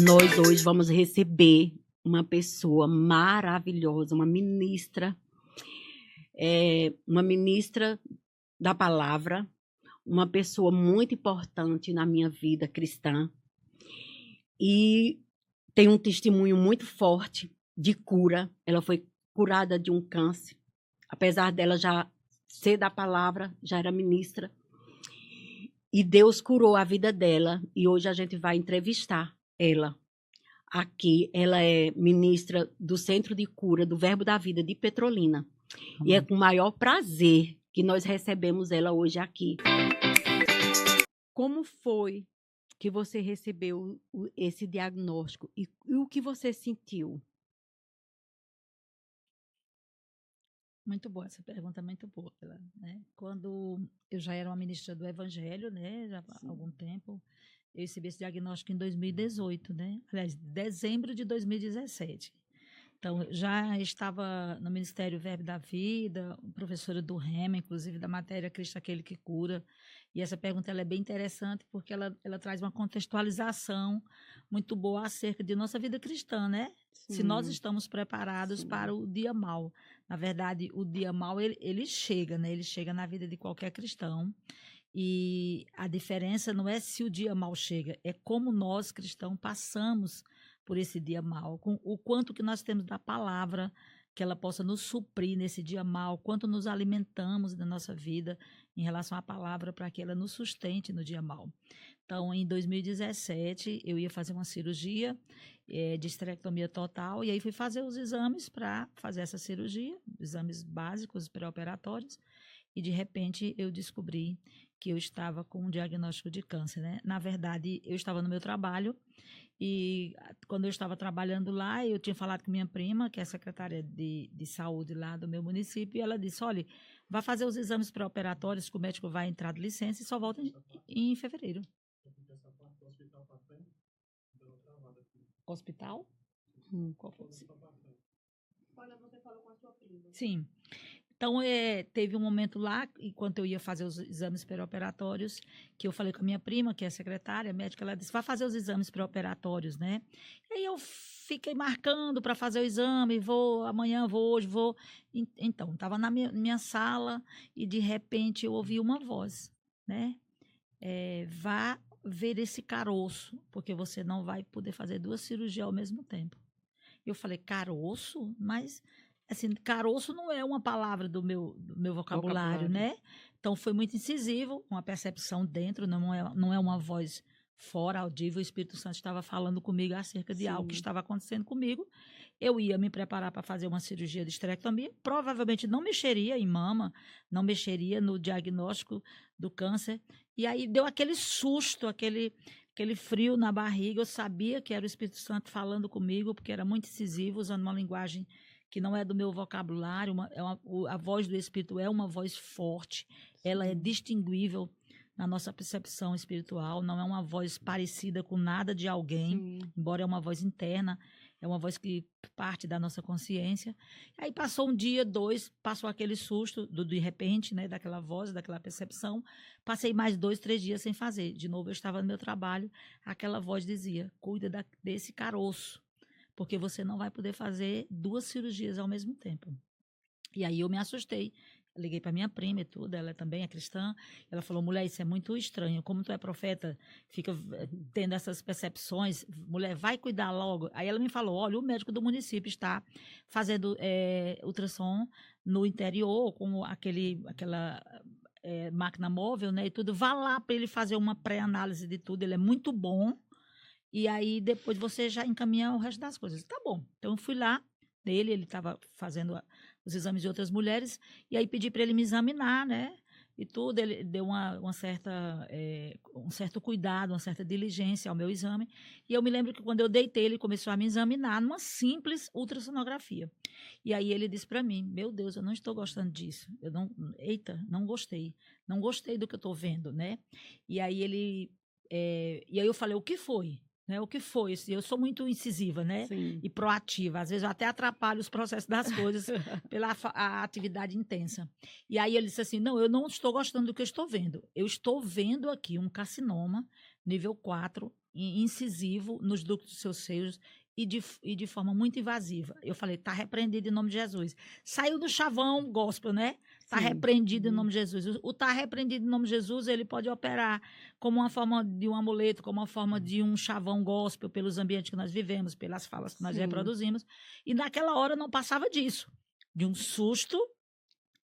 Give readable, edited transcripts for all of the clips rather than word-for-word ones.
Nós hoje vamos receber uma pessoa maravilhosa, uma ministra da palavra, uma pessoa muito importante na minha vida cristã e tem um testemunho muito forte de cura. Ela foi curada de um câncer, apesar dela já ser da palavra, já era ministra. E Deus curou a vida dela e hoje a gente vai entrevistar ela. Aqui, ela é ministra do Centro de Cura do Verbo da Vida de Petrolina. E é com o maior prazer que nós recebemos ela hoje aqui. Como foi que você recebeu esse diagnóstico e o que você sentiu? Muito boa, essa pergunta é muito boa. Né? Quando eu já era uma ministra do Evangelho, né, já há algum tempo, eu recebi esse diagnóstico em 2018, né? Aliás, dezembro de 2017. Então, já estava no Ministério Verbo da Vida, professora do REMA, inclusive da matéria Cristo Aquele que Cura. E essa pergunta ela é bem interessante porque ela traz uma contextualização muito boa acerca de nossa vida cristã, né? Sim. Se nós estamos preparados para o dia mau. Na verdade, o dia mau, ele chega, né? Ele chega na vida de qualquer cristão. E a diferença não é se o dia mau chega, é como nós, cristãos, passamos por esse dia mau, com o quanto que nós temos da palavra, que ela possa nos suprir nesse dia mau, quanto nos alimentamos na nossa vida em relação à palavra para que ela nos sustente no dia mau. Então, em 2017, eu ia fazer uma cirurgia de esterectomia total, e aí fui fazer os exames para fazer essa cirurgia, exames básicos, pré-operatórios, e de repente eu descobri que eu estava com um diagnóstico de câncer, né? Na verdade, eu estava no meu trabalho e quando eu estava trabalhando lá, eu tinha falado com minha prima, que é secretária de saúde lá do meu município, e ela disse, olha, vai fazer os exames pré-operatórios que o médico vai entrar de licença e só volta em fevereiro. Hospital? Qual foi? Olha, você falou com a sua prima. Sim. Então, teve um momento lá, enquanto eu ia fazer os exames pré-operatórios, que eu falei com a minha prima, que é secretária médica, ela disse, vai fazer os exames pré-operatórios, né? E aí eu fiquei marcando para fazer o exame, vou, amanhã vou, hoje vou. Então, estava na minha sala e, de repente, eu ouvi uma voz, né? Vá ver esse caroço, porque você não vai poder fazer 2 cirurgias ao mesmo tempo. Eu falei, caroço? Mas... assim, caroço não é uma palavra do meu vocabulário, né? Então, foi muito incisivo, uma percepção dentro, não é uma voz fora, audível. O Espírito Santo estava falando comigo acerca de algo que estava acontecendo comigo. Eu ia me preparar para fazer uma cirurgia de esterectomia, provavelmente não mexeria em mama, não mexeria no diagnóstico do câncer. E aí deu aquele susto, aquele frio na barriga. Eu sabia que era o Espírito Santo falando comigo, porque era muito incisivo, usando uma linguagem que não é do meu vocabulário, a voz do Espírito é uma voz forte, ela é distinguível na nossa percepção espiritual, não é uma voz parecida com nada de alguém, embora é uma voz interna, é uma voz que parte da nossa consciência. Aí passou um dia, 2, passou aquele susto de repente, né, daquela voz, daquela percepção, passei mais 2, 3 dias sem fazer. De novo, eu estava no meu trabalho, aquela voz dizia, cuida desse caroço, porque você não vai poder fazer 2 cirurgias ao mesmo tempo. E aí eu me assustei. Liguei para minha prima e tudo, ela também é cristã. Ela falou, mulher, isso é muito estranho. Como tu é profeta, fica tendo essas percepções. Mulher, vai cuidar logo. Aí ela me falou, olha, o médico do município está fazendo ultrassom no interior, com aquela máquina móvel, né, e tudo. Vá lá para ele fazer uma pré-análise de tudo. Ele é muito bom. E aí, depois você já encaminha o resto das coisas. Tá bom. Então, eu fui lá nele, ele estava fazendo os exames de outras mulheres, e aí pedi para ele me examinar, né? E tudo, ele deu um certo cuidado, uma certa diligência ao meu exame. E eu me lembro que quando eu deitei, ele começou a me examinar numa simples ultrassonografia. E aí ele disse para mim, meu Deus, eu não estou gostando disso. Não gostei. Não gostei do que eu estou vendo, né? E aí e aí eu falei, o que foi? Né, o que foi? Eu sou muito incisiva, né? E proativa. Às vezes eu até atrapalho os processos das coisas pela a atividade intensa. E aí ele disse assim, não, eu não estou gostando do que eu estou vendo. Eu estou vendo aqui um carcinoma, nível 4, incisivo nos ductos dos seus seios e de forma muito invasiva. Eu falei, está repreendido em nome de Jesus. Saiu do chavão gospel, né? Está Sim. repreendido em nome de Jesus. O está repreendido em nome de Jesus, ele pode operar como uma forma de um amuleto, como uma forma de um chavão gospel pelos ambientes que nós vivemos, pelas falas que nós Sim. reproduzimos. E naquela hora não passava disso. De um susto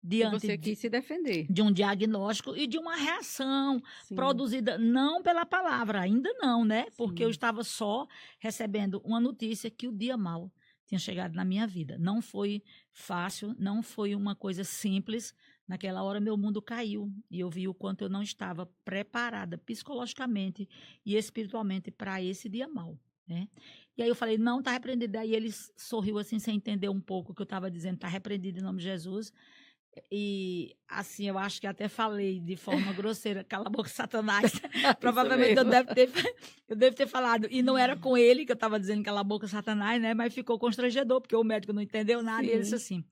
E diante você quis se defender. de um diagnóstico e de uma reação Sim. produzida não pela palavra, ainda não, né? Porque eu Sim. estava só recebendo uma notícia que o dia mal tinha chegado na minha vida. Não foi fácil, não foi uma coisa simples. Naquela hora meu mundo caiu e eu vi o quanto eu não estava preparada psicologicamente e espiritualmente para esse dia mal, né? E aí eu falei, não, tá repreendido. Aí ele sorriu assim, sem entender um pouco o que eu estava dizendo, tá repreendido em nome de Jesus. E assim, eu acho que até falei de forma grosseira, cala a boca, Satanás. Provavelmente mesmo. eu devo ter falado. E não era com ele que eu estava dizendo cala a boca, Satanás, né? Mas ficou constrangedor, porque o médico não entendeu nada. E ele disse Sim. assim: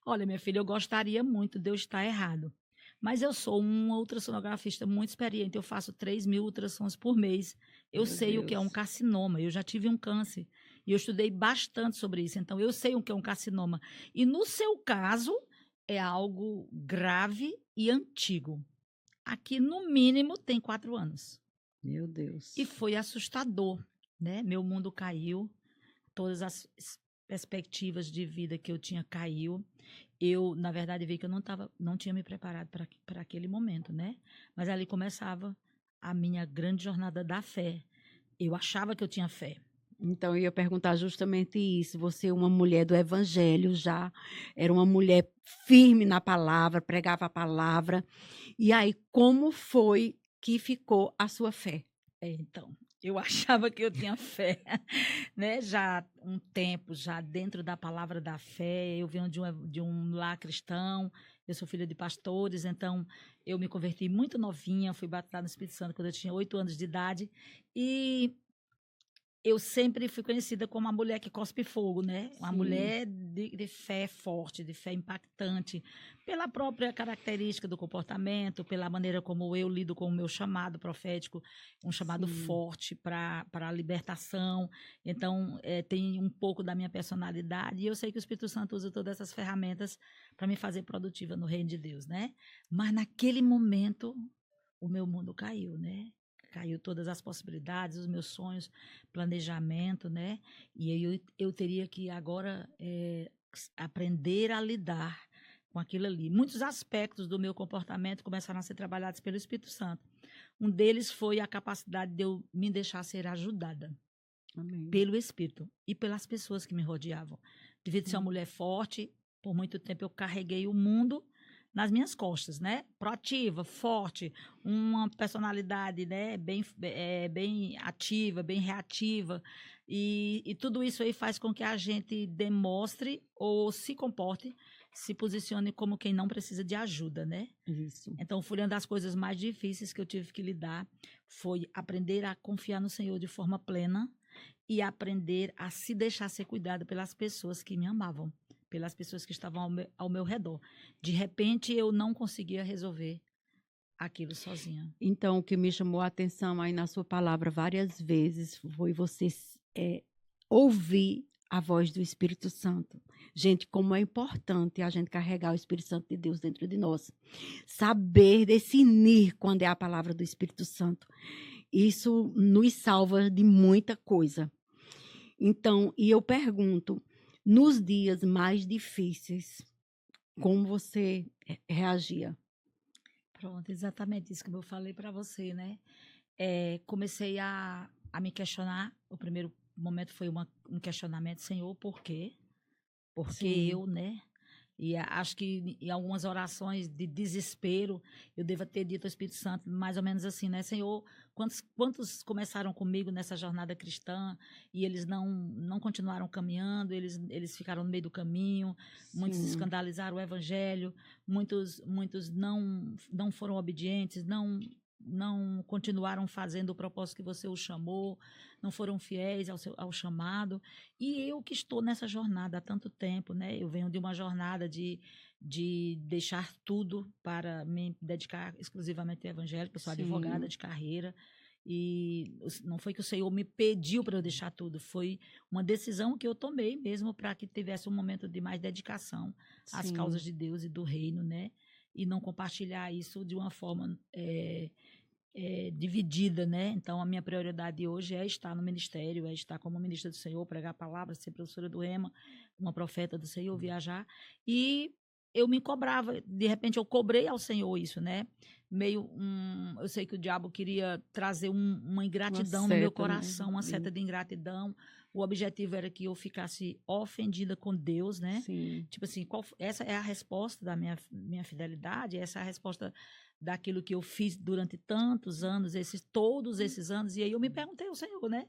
olha, minha filha, eu gostaria muito, Deus está errado. Mas eu sou um ultrassonografista muito experiente, eu faço 3.000 ultrassons por mês. Eu Meu sei o que é um Deus. carcinoma, eu já tive um câncer. E eu estudei bastante sobre isso, então eu sei o que é um carcinoma. E no seu caso, é algo grave e antigo. Aqui, no mínimo, tem 4 anos. Meu Deus. E foi assustador, né? Meu mundo caiu, todas as perspectivas de vida que eu tinha caiu. Eu, na verdade, vi que eu não tinha me preparado para aquele momento, né? Mas ali começava a minha grande jornada da fé. Eu achava que eu tinha fé. Então, eu ia perguntar justamente isso. Você, uma mulher do evangelho já, era uma mulher firme na palavra, pregava a palavra. E aí, como foi que ficou a sua fé? Então, eu achava que eu tinha fé, né? Já um tempo, já dentro da palavra da fé, eu venho de um lar cristão, eu sou filha de pastores, então eu me converti muito novinha, fui batizada no Espírito Santo quando eu tinha 8 anos de idade, e eu sempre fui conhecida como uma mulher que cospe fogo, né? Uma Sim. mulher de fé forte, de fé impactante, pela própria característica do comportamento, pela maneira como eu lido com o meu chamado profético, um chamado Sim. forte para a libertação. Então, tem um pouco da minha personalidade, e eu sei que o Espírito Santo usa todas essas ferramentas para me fazer produtiva no reino de Deus, né? Mas naquele momento, o meu mundo caiu, né? Caiu todas as possibilidades, os meus sonhos, planejamento, né? E aí eu teria que agora aprender a lidar com aquilo ali. Muitos aspectos do meu comportamento começaram a ser trabalhados pelo Espírito Santo. Um deles foi a capacidade de eu me deixar ser ajudada Amém. pelo Espírito e pelas pessoas que me rodeavam. Devido ser uma mulher forte, por muito tempo eu carreguei o mundo nas minhas costas, né? Proativa, forte, uma personalidade, né? Bem ativa, bem reativa. E tudo isso aí faz com que a gente demonstre ou se comporte, se posicione como quem não precisa de ajuda, né? Isso. Então, foi uma das coisas mais difíceis que eu tive que lidar, foi aprender a confiar no Senhor de forma plena e aprender a se deixar ser cuidado pelas pessoas que me amavam, pelas pessoas que estavam ao meu redor. De repente, eu não conseguia resolver aquilo sozinha. Então, o que me chamou a atenção aí na sua palavra várias vezes foi você ouvir a voz do Espírito Santo. Gente, como é importante a gente carregar o Espírito Santo de Deus dentro de nós. Saber discernir quando é a palavra do Espírito Santo. Isso nos salva de muita coisa. Então, e eu pergunto, nos dias mais difíceis, como você reagia? Pronto, exatamente isso que eu falei para você, né? Comecei a me questionar. O primeiro momento foi um questionamento, Senhor, por quê? Porque Sim. eu, né? E acho que em algumas orações de desespero, eu devo ter dito ao Espírito Santo, mais ou menos assim, né? Senhor, quantos começaram comigo nessa jornada cristã e eles não continuaram caminhando, eles ficaram no meio do caminho, muitos Sim. escandalizaram o evangelho, muitos não foram obedientes, não continuaram fazendo o propósito que você os chamou, não foram fiéis ao chamado. E eu que estou nessa jornada há tanto tempo, né? Eu venho de uma jornada de deixar tudo para me dedicar exclusivamente ao evangelho, porque eu sou Sim. advogada de carreira. E não foi que o Senhor me pediu para eu deixar tudo, foi uma decisão que eu tomei mesmo para que tivesse um momento de mais dedicação às Sim. causas de Deus e do reino, né? E não compartilhar isso de uma forma dividida, né? Então, a minha prioridade hoje é estar no ministério, é estar como ministra do Senhor, pregar a palavra, ser professora do Rema, uma profeta do Senhor, viajar. E eu me cobrava, de repente eu cobrei ao Senhor isso, né? Eu sei que o diabo queria trazer uma ingratidão no meu seta, né? coração, uma seta de ingratidão. O objetivo era que eu ficasse ofendida com Deus, né? Sim. Tipo assim, essa é a resposta da minha fidelidade, essa é a resposta daquilo que eu fiz durante tantos anos, todos esses anos. E aí eu me perguntei ao Senhor, né?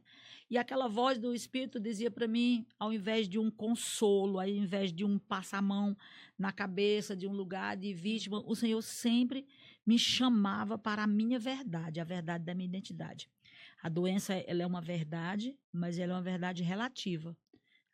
E aquela voz do Espírito dizia para mim, ao invés de um consolo, ao invés de um passar a mão na cabeça de um lugar de vítima, o Senhor sempre me chamava para a minha verdade, a verdade da minha identidade. A doença, ela é uma verdade, mas ela é uma verdade relativa.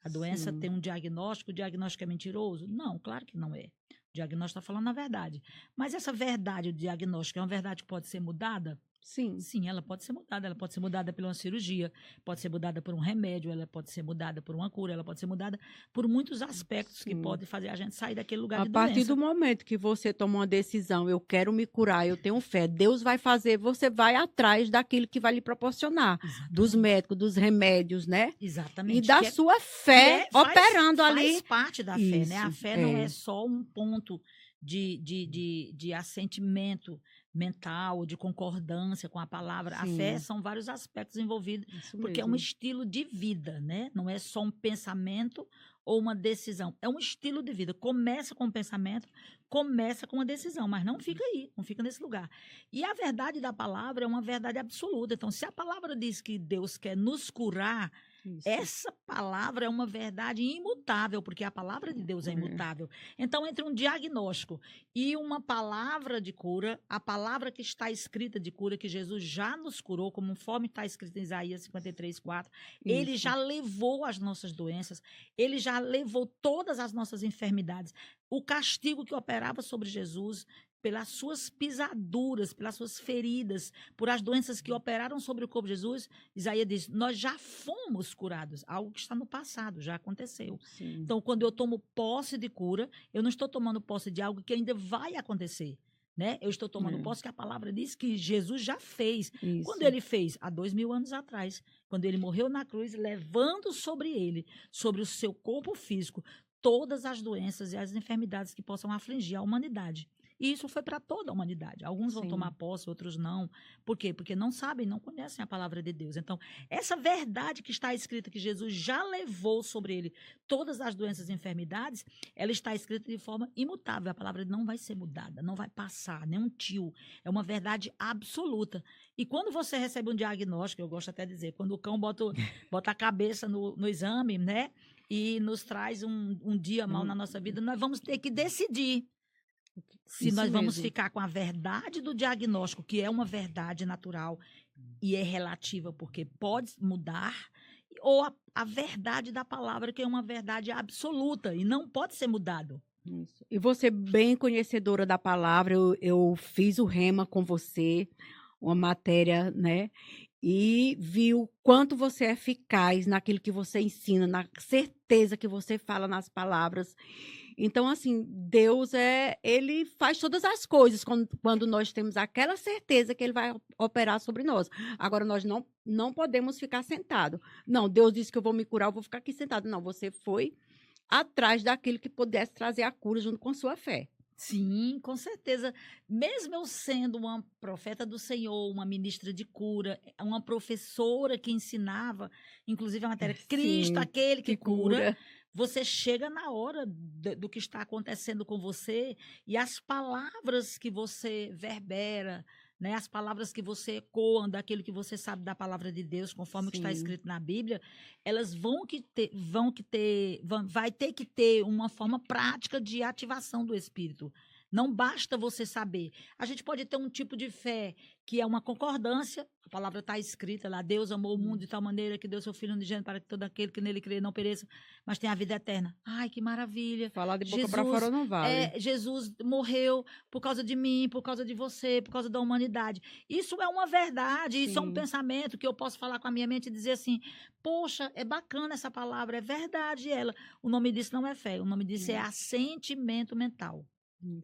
A doença Sim. tem um diagnóstico, o diagnóstico é mentiroso? Não, claro que não é. O diagnóstico está falando a verdade. Mas essa verdade, o diagnóstico, é uma verdade que pode ser mudada? Sim. Sim, ela pode ser mudada. Ela pode ser mudada por uma cirurgia, pode ser mudada por um remédio, ela pode ser mudada por uma cura, ela pode ser mudada por muitos aspectos que Sim. podem fazer a gente sair daquele lugar A de partir doença. do momento que você toma uma decisão, eu quero me curar, eu tenho fé, Deus vai fazer, você vai atrás daquilo que vai lhe proporcionar, dos Exatamente. médicos, dos remédios, né? Exatamente. E da Que é- sua fé operando ali. Faz parte da fé, né? A Isso, fé não é só um ponto de assentimento mental, de concordância com a palavra. A Sim. fé são vários aspectos envolvidos, Isso porque é um mesmo. estilo de vida, né? Não é só um pensamento ou uma decisão. É um estilo de vida. Começa com um pensamento, começa com uma decisão, mas não fica aí, não fica nesse lugar. E a verdade da palavra é uma verdade absoluta. Então, se a palavra diz que Deus quer nos curar, Isso. essa palavra é uma verdade imutável, porque a palavra de Deus é imutável. Então, entre um diagnóstico e uma palavra de cura, a palavra que está escrita de cura, que Jesus já nos curou, conforme está escrito em Isaías 53:4, ele Isso. já levou as nossas doenças, ele já levou todas as nossas enfermidades. O castigo que operava sobre Jesus, pelas suas pisaduras, pelas suas feridas, por as doenças que operaram sobre o corpo de Jesus, Isaías diz, nós já fomos curados, algo que está no passado, já aconteceu. Sim. Então, quando eu tomo posse de cura, eu não estou tomando posse de algo que ainda vai acontecer, né? Eu estou tomando posse que a palavra diz que Jesus já fez. Isso. Quando ele fez? Há 2000 anos atrás, quando ele morreu na cruz, levando sobre ele, sobre o seu corpo físico, todas as doenças e as enfermidades que possam afligir a humanidade. E isso foi para toda a humanidade. Alguns vão Sim. tomar posse, outros não. Por quê? Porque não sabem, não conhecem a palavra de Deus. Então, essa verdade que está escrita, que Jesus já levou sobre ele todas as doenças e enfermidades, ela está escrita de forma imutável. A palavra não vai ser mudada, não vai passar, nem um tio. É uma verdade absoluta. E quando você recebe um diagnóstico, eu gosto até de dizer, quando o cão bota a cabeça no exame, né? E nos traz um dia mal na nossa vida, nós vamos ter que decidir se Isso nós vamos mesmo. ficar com a verdade do diagnóstico, que é uma verdade natural e é relativa, porque pode mudar, ou a verdade da palavra, que é uma verdade absoluta e não pode ser mudado. Isso. E você, bem conhecedora da palavra, eu fiz o Rema com você, uma matéria, né? E vi o quanto você é eficaz naquilo que você ensina, na certeza que você fala nas palavras. Então, assim, Deus ele faz todas as coisas quando nós temos aquela certeza que ele vai operar sobre nós. Agora, nós não podemos ficar sentados. Não, Deus disse que eu vou me curar, eu vou ficar aqui sentado. Não, você foi atrás daquilo que pudesse trazer a cura junto com sua fé. Sim, com certeza. Mesmo eu sendo uma profeta do Senhor, uma ministra de cura, uma professora que ensinava, inclusive a matéria Cristo, Sim, aquele que cura, você chega na hora do que está acontecendo com você e as palavras que você verbera, né, as palavras que você ecoam daquilo que você sabe da palavra de Deus, conforme o que está Sim. escrito na Bíblia, elas vai ter que ter uma forma prática de ativação do Espírito. Não basta você saber. A gente pode ter um tipo de fé que é uma concordância. A palavra está escrita lá. Deus amou o mundo de tal maneira que deu seu Filho unigênito para que todo aquele que nele crê não pereça, mas tenha a vida eterna. Ai, que maravilha. Falar de boca para fora não vale. Jesus morreu por causa de mim, por causa de você, por causa da humanidade. Isso é uma verdade, isso é um pensamento que eu posso falar com a minha mente e dizer assim, poxa, é bacana essa palavra, é verdade ela. O nome disso não é fé, o nome disso é assentimento mental.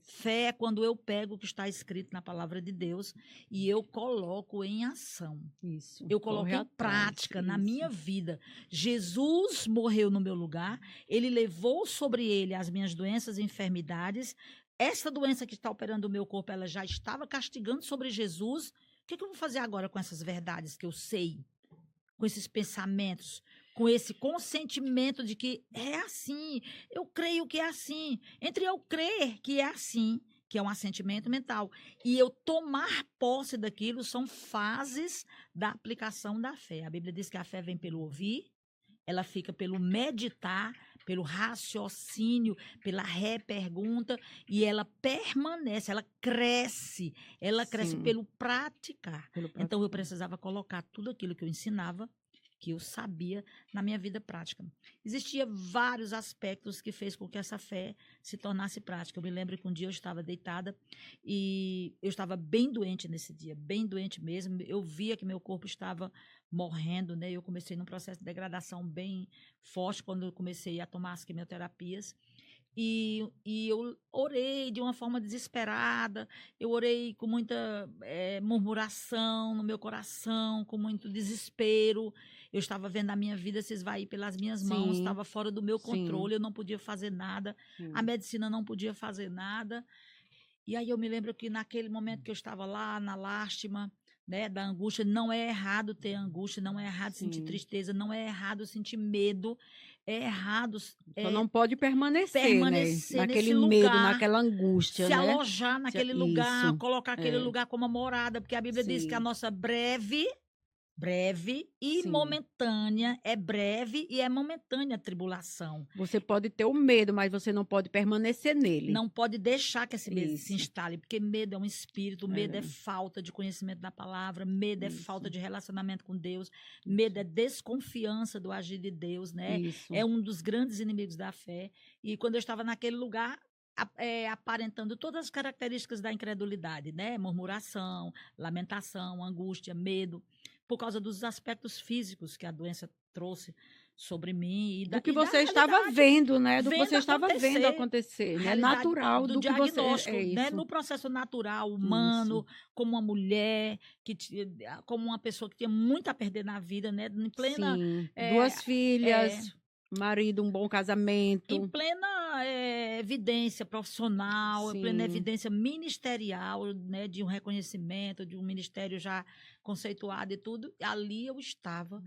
Fé é quando eu pego o que está escrito na palavra de Deus e eu coloco em ação. Isso. Eu coloco em prática na minha vida. Jesus morreu no meu lugar, ele levou sobre ele as minhas doenças e enfermidades. Essa doença que está operando no meu corpo, ela já estava castigando sobre Jesus. O que eu vou fazer agora com essas verdades que eu sei? Com esses pensamentos? Com esse consentimento de que é assim, eu creio que é assim. Entre eu crer que é assim, que é um assentimento mental, e eu tomar posse daquilo, são fases da aplicação da fé. A Bíblia diz que a fé vem pelo ouvir, ela fica pelo meditar, pelo raciocínio, pela repergunta, e ela permanece, ela cresce pelo praticar. Então, eu precisava colocar tudo aquilo que eu ensinava, que eu sabia na minha vida prática. Existia vários aspectos que fez com que essa fé se tornasse prática. Eu me lembro que um dia eu estava deitada e eu estava bem doente nesse dia, bem doente mesmo. Eu via que meu corpo estava morrendo, né? Eu comecei num processo de degradação bem forte quando eu comecei a tomar as quimioterapias. E eu orei de uma forma desesperada, eu orei com muita murmuração no meu coração, com muito desespero. Eu estava vendo a minha vida se esvair pelas minhas mãos, estava fora do meu controle, eu não podia fazer nada, a medicina não podia fazer nada. E aí eu me lembro que naquele momento que eu estava lá, na lástima, né, da angústia, não é errado ter angústia, não é errado sentir tristeza, não é errado sentir medo, é errado... Só não pode permanecer né? Naquele medo, naquela angústia, se né? alojar naquele lugar, colocar aquele lugar como uma morada, porque a Bíblia diz que a nossa breve e momentânea, é breve e é momentânea a tribulação. Você pode ter o medo, mas você não pode permanecer nele. Não pode deixar que esse medo se instale, porque medo é um espírito, medo é falta de conhecimento da palavra, medo é falta de relacionamento com Deus, medo é desconfiança do agir de Deus, né? É um dos grandes inimigos da fé. E quando eu estava naquele lugar, aparentando todas as características da incredulidade, né? Murmuração, lamentação, angústia, medo, por causa dos aspectos físicos que a doença trouxe sobre mim. Do que você estava vendo, né? Do que você estava vendo acontecer, né? Natural do que diagnóstico, você... né? No processo natural, humano, como uma mulher, como uma pessoa que tinha muito a perder na vida, né? Em plena... duas filhas... marido, um bom casamento. Em plena evidência profissional, em plena evidência ministerial, né, de um reconhecimento, de um ministério já conceituado e tudo. Ali eu estava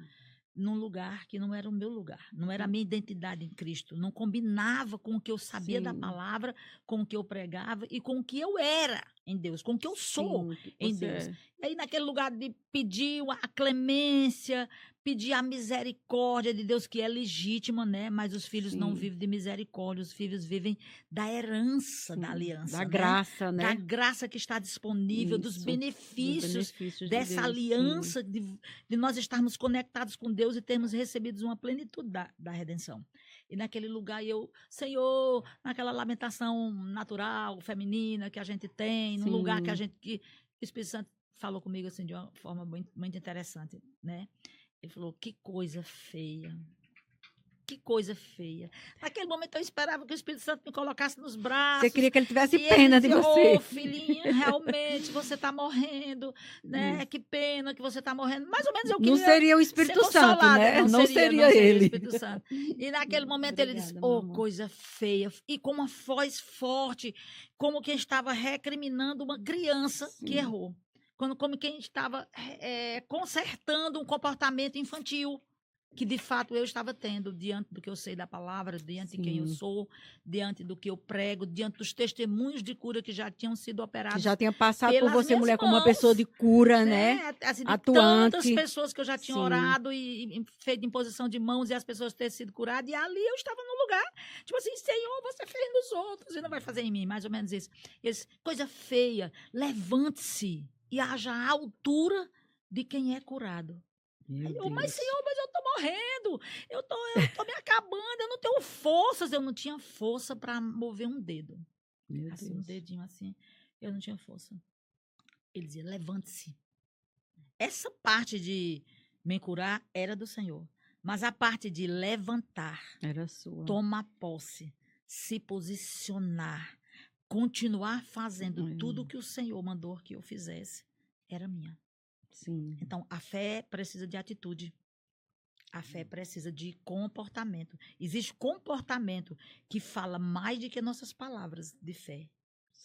num lugar que não era o meu lugar, não era a minha identidade em Cristo, não combinava com o que eu sabia da palavra, com o que eu pregava e com o que eu era em Deus, com o que eu sou em Deus. E aí, naquele lugar de pedir a clemência, pedir a misericórdia de Deus, que é legítima, né? Mas os filhos não vivem de misericórdia, os filhos vivem da herança da aliança. Da graça, né? Da graça que está disponível, dos benefícios dessa Deus, aliança, de nós estarmos conectados com Deus e termos recebido uma plenitude da redenção. E naquele lugar Senhor, naquela lamentação natural, feminina que a gente tem, num lugar que o Espírito Santo falou comigo assim de uma forma muito, muito interessante, né? Ele falou, que coisa feia. Que coisa feia. Naquele momento eu esperava que o Espírito Santo me colocasse nos braços. Você queria que ele tivesse pena de você. Filhinha, realmente você está morrendo, né? Que pena que você está morrendo. Mais ou menos eu queria Não seria o Espírito Santo, né? Não seria ele. O Espírito Santo. E naquele momento ele disse, coisa feia. E com uma voz forte, como quem estava recriminando uma criança que errou. Como quem estava consertando um comportamento infantil que, de fato, eu estava tendo diante do que eu sei da palavra, diante de quem eu sou, diante do que eu prego, diante dos testemunhos de cura que já tinham sido operados. Que já tinha passado por você, mulher, como uma pessoa de cura, né? Assim, de atuante. Tantas pessoas que eu já tinha orado e feito imposição de mãos e as pessoas terem sido curadas. E ali eu estava no lugar lugar, tipo assim, Senhor, você fez nos outros e não vai fazer em mim, mais ou menos isso. Eles, coisa feia, levante-se e haja a altura de quem é curado. Aí eu, mas Senhor, mas eu tô morrendo, eu tô me acabando, eu não tenho forças, eu não tinha força para mover um dedo. Meu Assim, um Deus. dedinho assim, eu não tinha força. Ele dizia, levante-se. Essa parte de me curar era do Senhor. Mas a parte de levantar, Era sua. tomar posse, se posicionar, continuar fazendo tudo que o Senhor mandou que eu fizesse, era minha. Sim. Então, a fé precisa de atitude. A fé precisa de comportamento. Existe comportamento que fala mais do que nossas palavras de fé.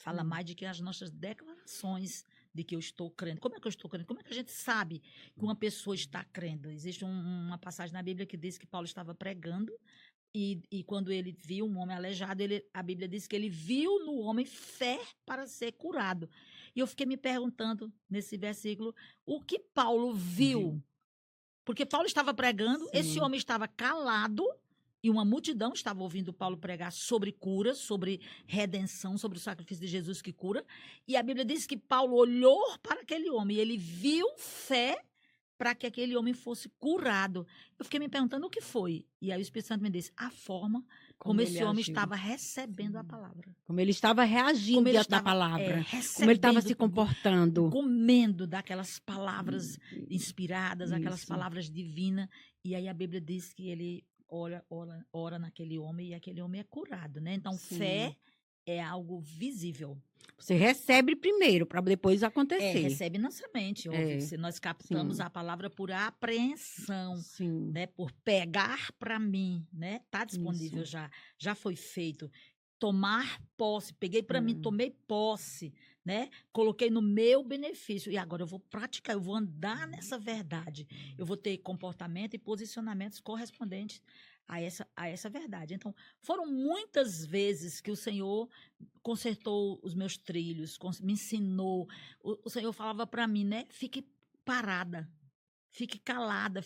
Fala Sim. mais do que as nossas declarações de que eu estou crendo. Como é que eu estou crendo? Como é que a gente sabe que uma pessoa está crendo? Existe uma passagem na Bíblia que diz que Paulo estava pregando e quando ele viu um homem aleijado, a Bíblia diz que ele viu no homem fé para ser curado. E eu fiquei me perguntando nesse versículo o que Paulo viu. Porque Paulo estava pregando, esse Sim. homem estava calado e uma multidão estava ouvindo Paulo pregar sobre cura, sobre redenção, sobre o sacrifício de Jesus que cura. E a Bíblia diz que Paulo olhou para aquele homem e ele viu fé para que aquele homem fosse curado. Eu fiquei me perguntando o que foi. E aí o Espírito Santo me disse a forma como esse ele homem agiu. estava recebendo a palavra. Como ele estava reagindo Como ele diante da estava palavra. recebendo, Como ele estava se comportando. comendo daquelas palavras inspiradas, aquelas Isso. palavras divinas. E aí a Bíblia diz que ele ora naquele homem e aquele homem é curado, né? Então, Sim. fé é algo visível. Você recebe primeiro, para depois acontecer. Recebe nossa mente, óbvio. Se nós captamos Sim. a palavra por apreensão, Sim. né? Por pegar para mim, né? Tá disponível Isso. já foi feito. Tomar posse, peguei para mim, tomei posse, né? Coloquei no meu benefício e agora eu vou praticar, eu vou andar nessa verdade. Eu vou ter comportamento e posicionamentos correspondentes a essa verdade. Então, foram muitas vezes que o Senhor consertou os meus trilhos, me ensinou. O Senhor falava para mim, né? Fique parada, fique calada,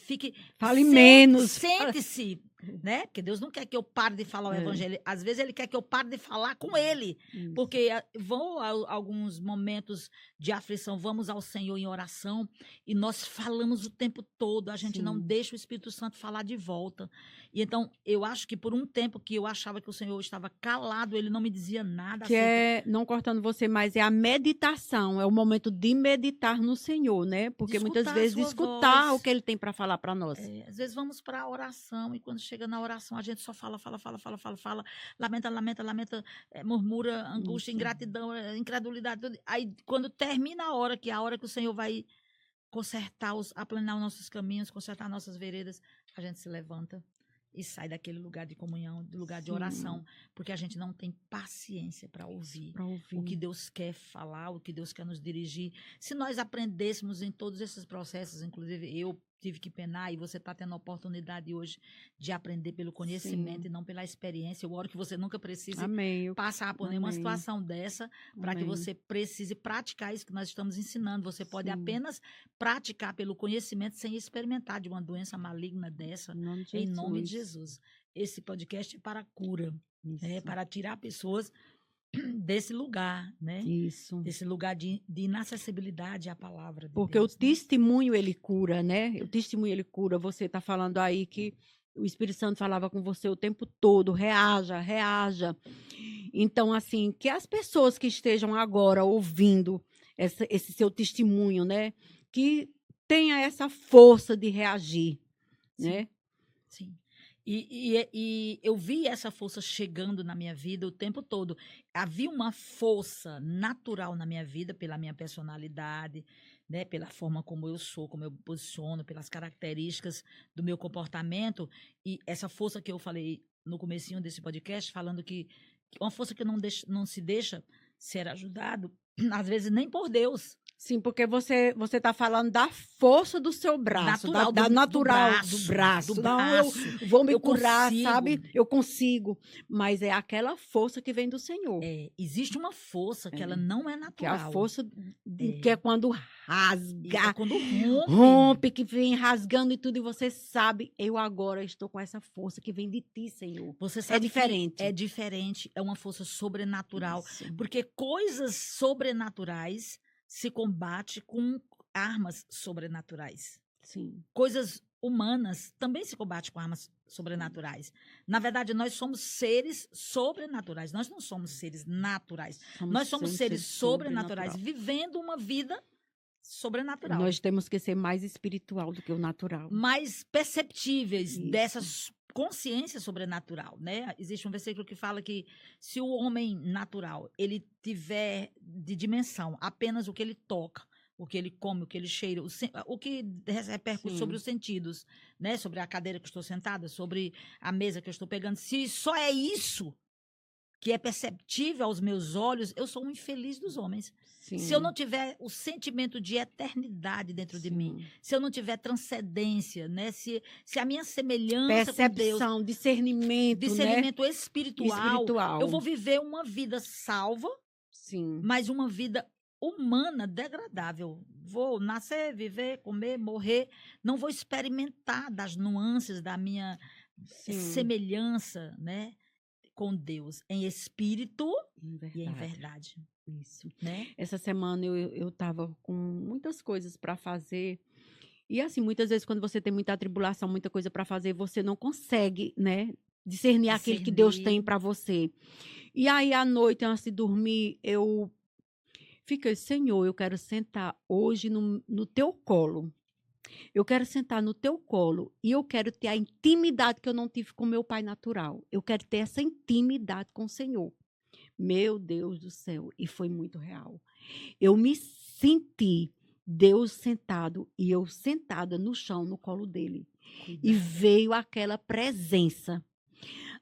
Fale menos. Sente-se, né? Porque Deus não quer que eu pare de falar o evangelho. Às vezes ele quer que eu pare de falar com ele. Isso. Porque vão alguns momentos de aflição, vamos ao Senhor em oração e nós falamos o tempo todo, a gente não deixa o Espírito Santo falar de volta. E então, eu acho que por um tempo que eu achava que o Senhor estava calado, ele não me dizia nada. Que não cortando você, mas é a meditação, é o momento de meditar no Senhor, né? Porque muitas vezes escutar o que ele tem para falar para nós. Às vezes vamos para a oração e quando chega na oração a gente só fala, lamenta, murmura, angústia, ingratidão, incredulidade. Tudo. Aí quando termina a hora, que é a hora que o Senhor vai consertar, aplanar os nossos caminhos, consertar nossas veredas, a gente se levanta e sai daquele lugar de comunhão, do lugar de oração, porque a gente não tem paciência para ouvir o que Deus quer falar, o que Deus quer nos dirigir. Se nós aprendêssemos em todos esses processos, inclusive eu tive que penar e você está tendo a oportunidade hoje de aprender pelo conhecimento e não pela experiência. Eu oro que você nunca precise passar por nenhuma situação dessa para que você precise praticar isso que nós estamos ensinando. Você pode apenas praticar pelo conhecimento sem experimentar de uma doença maligna dessa, em nome de Jesus. Esse podcast é para cura, para tirar pessoas desse lugar, né? Isso. Desse lugar de inacessibilidade à palavra de Porque Deus, o testemunho, ele cura, né? O testemunho, ele cura. Você está falando aí que o Espírito Santo falava com você o tempo todo, reaja, reaja. Então, assim, que as pessoas que estejam agora ouvindo esse seu testemunho, né? Que tenha essa força de reagir, né? Sim. E eu vi essa força chegando na minha vida o tempo todo. Havia uma força natural na minha vida, pela minha personalidade, né, pela forma como eu sou, como eu me posiciono, pelas características do meu comportamento. E essa força que eu falei no comecinho desse podcast, falando que uma força que não se deixa ser ajudado, às vezes nem por Deus, Sim, porque você está falando da força do seu braço, Natural, da do natural braço, do braço. do Não, braço. eu vou me Eu curar, consigo. sabe? Eu consigo. Mas é aquela força que vem do Senhor. Existe uma força que ela não é Que é a natural. força que é quando rasga, É quando rompe. rompe, que vem rasgando e tudo, e você sabe, eu agora estou com essa força que vem de ti, Senhor. Você sabe que diferente. é diferente, é uma força sobrenatural. Isso. Porque coisas sobrenaturais se combate com armas sobrenaturais. Sim. Coisas humanas também se combate com armas sobrenaturais. Na verdade, nós somos seres sobrenaturais. Nós não somos seres naturais. Nós somos seres sobrenaturais vivendo uma vida sobrenatural. Nós temos que ser mais espiritual do que o natural. Mais perceptíveis Isso. dessa consciência sobrenatural, né? Existe um versículo que fala que se o homem natural, ele tiver de dimensão apenas o que ele toca, o que ele come, o que ele cheira, o que repercute sobre os sentidos, né? Sobre a cadeira que eu estou sentada, sobre a mesa que eu estou pegando. Se só é isso que é perceptível aos meus olhos, eu sou um infeliz dos homens. Sim. Se eu não tiver o sentimento de eternidade dentro de mim, se eu não tiver transcendência, né? Se a minha semelhança com Deus, percepção, discernimento, né? espiritual, eu vou viver uma vida salva, sim, mas uma vida humana degradável. Vou nascer, viver, comer, morrer, não vou experimentar das nuances da minha semelhança, né, com Deus em espírito e em verdade. Isso. Né? Essa semana eu estava com muitas coisas para fazer. E assim, muitas vezes quando você tem muita tribulação, muita coisa para fazer, você não consegue, né, discernir aquilo que Deus tem para você. E aí à noite, antes de dormir, eu fiquei, Senhor, eu quero sentar hoje no teu colo. Eu quero sentar no teu colo e eu quero ter a intimidade que eu não tive com meu pai natural. Eu quero ter essa intimidade com o Senhor. Meu Deus do céu. E foi muito real. Eu me senti Deus sentado e eu sentada no chão, no colo dele. Cuidado. E veio aquela presença.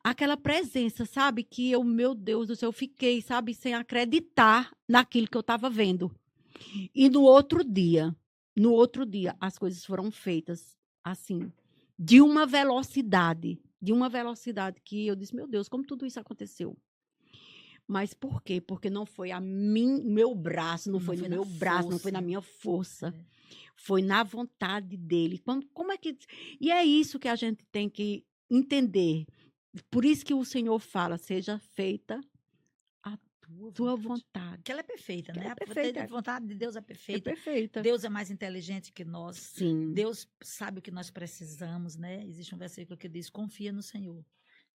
Aquela presença, sabe? Que eu, meu Deus do céu, eu fiquei, sabe, sem acreditar naquilo que eu estava vendo. E no outro dia, as coisas foram feitas assim, de uma velocidade que eu disse, meu Deus, como tudo isso aconteceu? Mas por quê? Porque não foi meu braço, não foi no meu braço, não foi na minha força. Foi na vontade dele. Como é que... E é isso que a gente tem que entender. Por isso que o Senhor fala, seja feita a tua vontade. Que ela é perfeita, né? É perfeita. A vontade de Deus é perfeita. É perfeita. Deus é mais inteligente que nós. Sim. Deus sabe o que nós precisamos, né? Existe um versículo que diz, confia no Senhor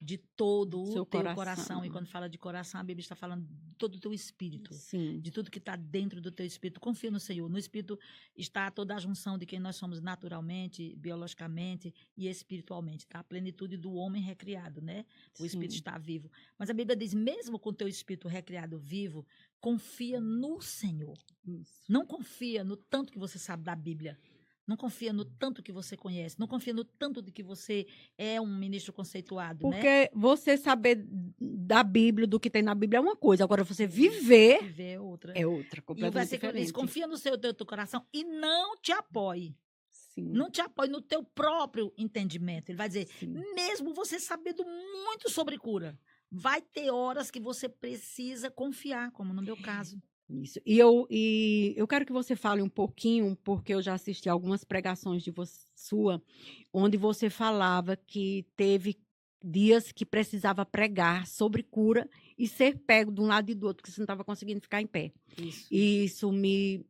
de todo o teu coração. E quando fala de coração, a Bíblia está falando de todo o teu espírito. Sim. De tudo que está dentro do teu espírito. Confia no Senhor. No espírito está toda a junção de quem nós somos naturalmente, biologicamente e espiritualmente. Tá? A plenitude do homem recriado, né? O espírito está vivo. Mas a Bíblia diz, mesmo com o teu espírito recriado vivo, confia no Senhor. Isso. Não confia no tanto que você sabe da Bíblia. Não confia no tanto que você conhece. Não confia no tanto de que você é um ministro conceituado, porque né? você saber da Bíblia, do que tem na Bíblia é uma coisa. Agora, você viver é outra. É outra, completamente e o versículo diferente. diz, confia no seu teu coração e não te apoie. Sim. Não te apoie no teu próprio entendimento. Ele vai dizer, Sim. mesmo você sabendo muito sobre cura, vai ter horas que você precisa confiar, como no meu caso. Isso. E eu quero que você fale um pouquinho, porque eu já assisti algumas pregações de sua, onde você falava que teve dias que precisava pregar sobre cura e ser pego de um lado e do outro, porque você não estava conseguindo ficar em pé. Isso. E isso me...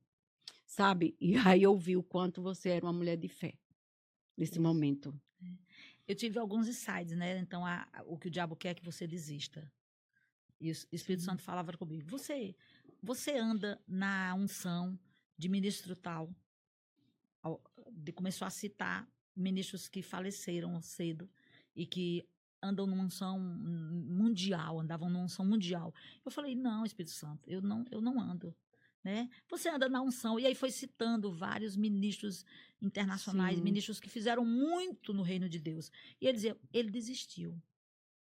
Sabe? E aí eu vi o quanto você era uma mulher de fé nesse momento. Eu tive alguns insights, né? Então, o que o diabo quer é que você desista. E o Espírito Santo falava comigo, você anda na unção de ministro tal. Começou a citar ministros que faleceram cedo e que andam numa unção mundial, andavam numa unção mundial. Eu falei, não, Espírito Santo, eu não ando. Né? Você anda na unção. E aí foi citando vários ministros internacionais, ministros que fizeram muito no reino de Deus. E ele dizia, ele desistiu.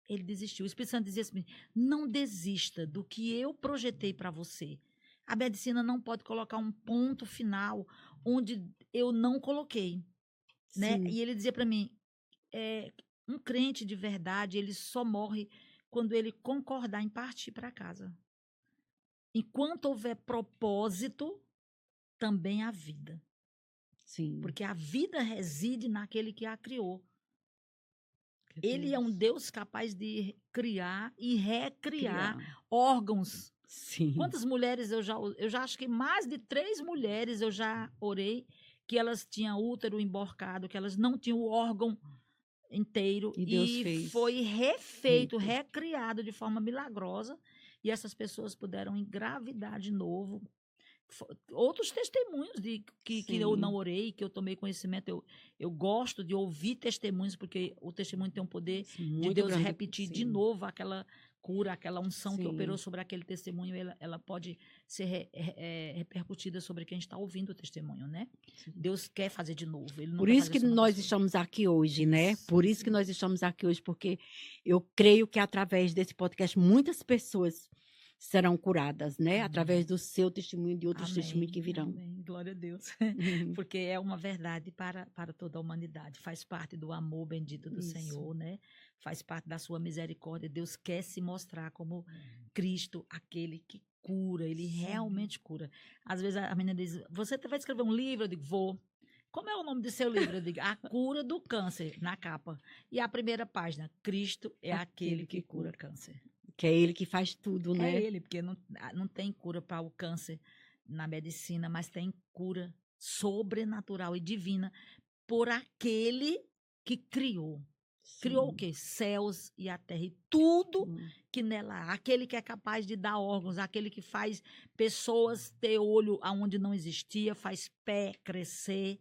Ele desistiu. O Espírito Santo dizia assim, não desista do que eu projetei para você. A medicina não pode colocar um ponto final onde eu não coloquei, né? Sim. E ele dizia para mim, um crente de verdade, ele só morre quando ele concordar em partir para casa. Enquanto houver propósito, também há vida. Sim. Porque a vida reside naquele que a criou. Que Ele é um Deus. Deus capaz de criar e recriar Criar. órgãos. Sim. Quantas mulheres eu já acho que mais de 3 mulheres eu já orei que elas tinham útero emborcado, que elas não tinham o órgão inteiro E Deus e fez. foi refeito, Feito. recriado de forma milagrosa e essas pessoas puderam engravidar de novo. Outros testemunhos que eu não Sim. orei, que eu tomei conhecimento, eu gosto de ouvir testemunhos, porque o testemunho tem um poder de Muito Deus grande. repetir de Sim. novo aquela cura, aquela unção que Sim. operou sobre aquele testemunho, ela pode ser repercutida sobre quem está ouvindo o testemunho, né? Sim. Deus quer fazer de novo. Ele não Por vai isso fazer que só uma nós pessoa. estamos aqui hoje, né? Isso, Por isso que nós estamos aqui hoje, porque eu creio que através desse podcast muitas pessoas serão curadas, né? Amém. Através do seu testemunho e de outros testemunhos que Amém, virão. amém. Glória a Deus. Uhum. Porque é uma verdade para toda a humanidade. Faz parte do amor bendito do Isso. Senhor, né? Faz parte da sua misericórdia. Deus quer se mostrar como Cristo, aquele que cura. Ele Sim. realmente cura. Às vezes a menina diz, você vai escrever um livro? Eu digo, vou. Como é o nome do seu livro? Eu digo, A Cura do Câncer, na capa. E a primeira página, Cristo é aquele que cura câncer. Que é ele que faz tudo, É né? ele, porque não tem cura para o câncer na medicina, mas tem cura sobrenatural e divina por aquele que criou. Criou o Sim. quê? Céus e a terra e tudo Hum. que nela há. Aquele que é capaz de dar órgãos, aquele que faz pessoas ter olho aonde não existia, faz pé crescer,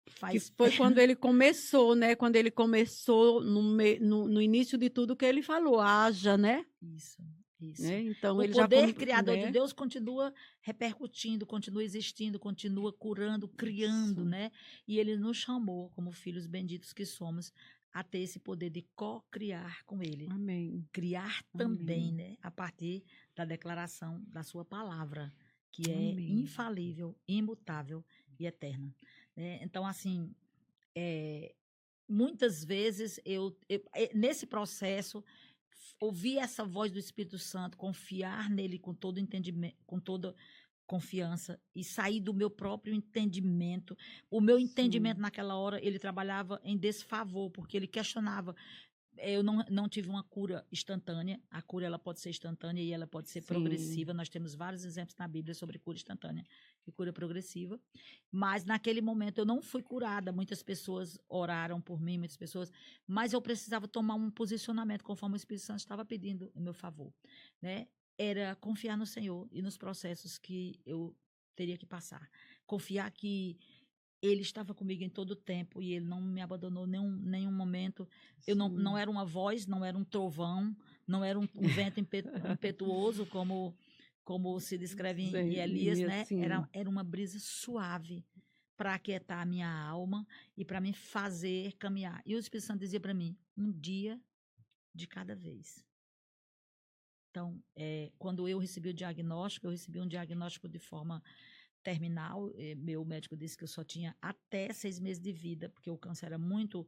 Que faz foi quando ele começou, né? Quando ele começou no início de tudo que ele falou, haja, né? Isso, isso. Né? Então O ele já poder criador de né? Deus continua repercutindo, continua existindo, continua curando, criando, Isso. né? E ele nos chamou, como filhos benditos que somos, a ter esse poder de co-criar com ele. Amém. Criar também, Amém. né? A partir da declaração da sua palavra, que é Amém. infalível, imutável e eterna. Né? Então, assim, muitas vezes nesse processo ouvir essa voz do Espírito Santo, confiar nele com todo entendimento, com toda confiança e sair do meu próprio entendimento. O meu entendimento Sim. naquela hora, ele trabalhava em desfavor, porque ele questionava. Eu não tive uma cura instantânea. A cura ela pode ser instantânea e ela pode ser Sim. progressiva. Nós temos vários exemplos na Bíblia sobre cura instantânea e cura progressiva. Mas naquele momento eu não fui curada. Muitas pessoas oraram por mim, muitas pessoas. Mas eu precisava tomar um posicionamento conforme o Espírito Santo estava pedindo em meu favor, né? Era confiar no Senhor e nos processos que eu teria que passar. Confiar que ele estava comigo em todo o tempo e ele não me abandonou em nenhum momento. Eu não era uma voz, não era um trovão, não era um vento impetuoso, como se descreve em Elias, né? Sim. Era uma brisa suave para aquietar a minha alma e para me fazer caminhar. E o Espírito Santo dizia para mim, um dia de cada vez. Então, quando eu recebi o diagnóstico, eu recebi um diagnóstico de forma terminal. Meu médico disse que eu só tinha até 6 meses de vida, porque o câncer era muito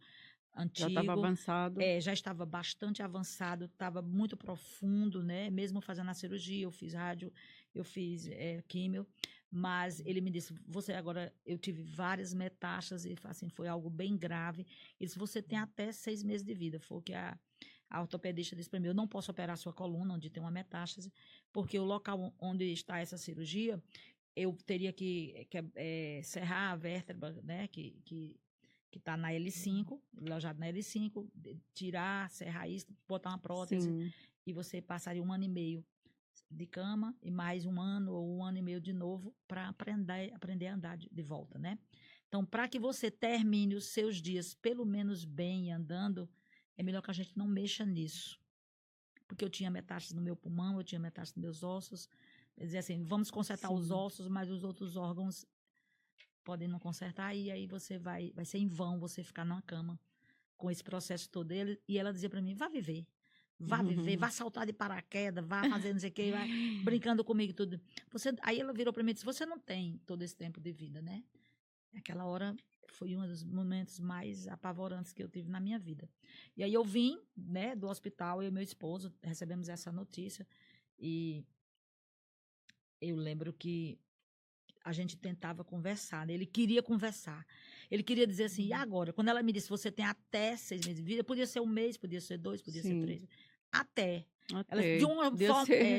Já estava antigo, avançado. já estava bastante avançado, estava muito profundo, né? Mesmo fazendo a cirurgia, eu fiz rádio, eu fiz químio, mas ele me disse, você agora, eu tive várias metástases, assim, foi algo bem grave. Ele disse, você tem até 6 meses de vida. Foi o que a ortopedista disse para mim, eu não posso operar a sua coluna, onde tem uma metástase, porque o local onde está essa cirurgia, eu teria que serrar a vértebra, né, que está na L5, alojado na L5, tirar, serrar isso, botar uma prótese, Sim. e você passaria 1 ano e meio de cama e mais 1 ano ou 1 ano e meio de novo para aprender a andar de volta, né? Então, para que você termine os seus dias pelo menos bem andando, é melhor que a gente não mexa nisso. Porque eu tinha metástase no meu pulmão, eu tinha metástase nos meus ossos. Quer dizer assim, vamos consertar Sim. os ossos, mas os outros órgãos podem não consertar, e aí você vai ser em vão você ficar numa cama com esse processo todo. E ela dizia para mim, vá viver. vá viver, vá saltar de paraquedas, vá fazer não sei o quê, vai brincando comigo e tudo. Aí ela virou para mim e disse, você não tem todo esse tempo de vida, né? Aquela hora foi um dos momentos mais apavorantes que eu tive na minha vida. E aí eu vim, né, do hospital, eu e meu esposo recebemos essa notícia e eu lembro que a gente tentava conversar, né? Ele queria conversar. Ele queria dizer assim, e agora? Quando ela me disse, você tem até 6 meses de vida, podia ser 1 mês, podia ser 2, podia ser 3. Até. Ela,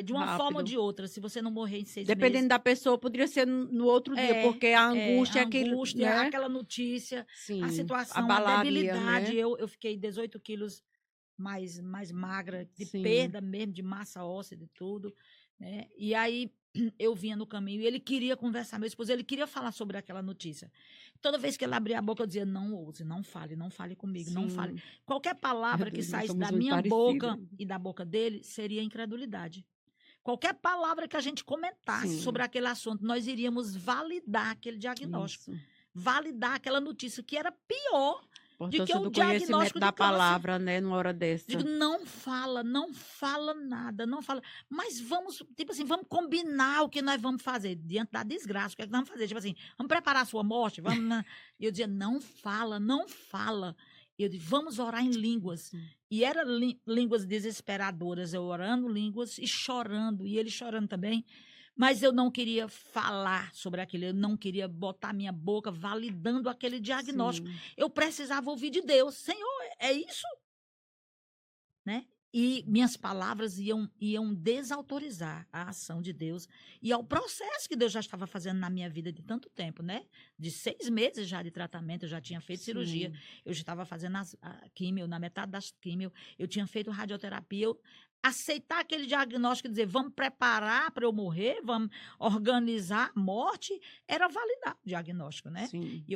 de uma forma ou de outra, se você não morrer em 6 meses. Dependendo da pessoa, poderia ser no outro dia, porque a angústia é aquele, né? Aquela notícia, Sim, a situação, a debilidade. Né? Eu fiquei 18 quilos mais magra, de perda mesmo, de massa óssea, de tudo. Né? E aí eu vinha no caminho e ele queria conversar, meu esposo, ele queria falar sobre aquela notícia. Toda vez que ele abria a boca, eu dizia, não ouse, não fale comigo, não fale. Qualquer palavra que saísse da minha boca e da boca dele seria incredulidade. Qualquer palavra que a gente comentasse sobre aquele assunto, nós iríamos validar aquele diagnóstico. Isso. Validar aquela notícia que era pior de que o diagnóstico da palavra, né, numa hora dessa. Digo, não fala nada, não fala. Mas vamos, tipo assim, vamos combinar o que nós vamos fazer diante da desgraça. O que é que nós vamos fazer? Tipo assim, vamos preparar a sua morte? Vamos. E eu dizia, não fala. Eu disse, vamos orar em línguas. E eram línguas desesperadoras, eu orando línguas e chorando, e ele chorando também. Mas eu não queria falar sobre aquilo, eu não queria botar minha boca validando aquele diagnóstico. Eu precisava ouvir de Deus. Senhor, é isso? Né? E minhas palavras iam desautorizar a ação de Deus e ao processo que Deus já estava fazendo na minha vida de tanto tempo, né? De 6 meses já de tratamento, eu já tinha feito cirurgia, eu já estava fazendo a químio, na metade das químio, eu tinha feito radioterapia, eu aceitar aquele diagnóstico e dizer, vamos preparar para eu morrer, vamos organizar a morte, era validar o diagnóstico, né? Sim. E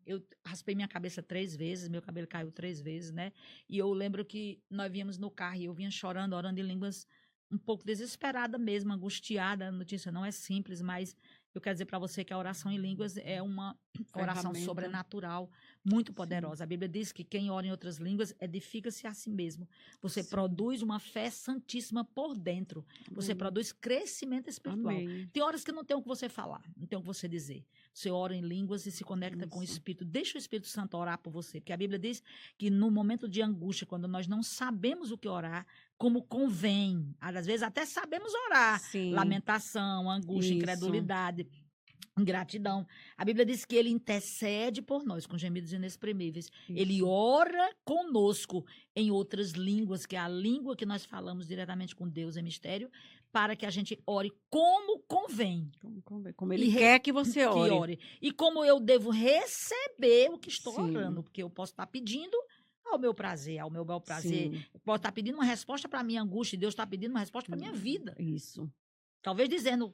eu raspei minha cabeça 3 vezes, meu cabelo caiu 3 vezes, né? E eu lembro que nós víamos no carro e eu vinha chorando, orando em línguas, um pouco desesperada mesmo, angustiada. A notícia não é simples, mas eu quero dizer para você que a oração em línguas é uma oração sobrenatural, muito poderosa. A Bíblia diz que quem ora em outras línguas edifica-se a si mesmo. Você produz uma fé santíssima por dentro. Você produz crescimento espiritual. Amém. Tem horas que não tem o que você falar, não tem o que você dizer. Você ora em línguas e se conecta com o Espírito. Deixa o Espírito Santo orar por você. Porque a Bíblia diz que no momento de angústia, quando nós não sabemos o que orar, como convém. Às vezes até sabemos orar. Lamentação, angústia, incredulidade, ingratidão. A Bíblia diz que ele intercede por nós com gemidos inexprimíveis. Ele ora conosco em outras línguas, que é a língua que nós falamos diretamente com Deus em mistério, para que a gente ore como convém. Como ele quer que você ore. E como eu devo receber o que estou orando, porque eu posso estar pedindo ao meu prazer, ao meu bel prazer. Eu posso estar pedindo uma resposta para a minha angústia, e Deus está pedindo uma resposta para a minha vida. Isso. Talvez dizendo...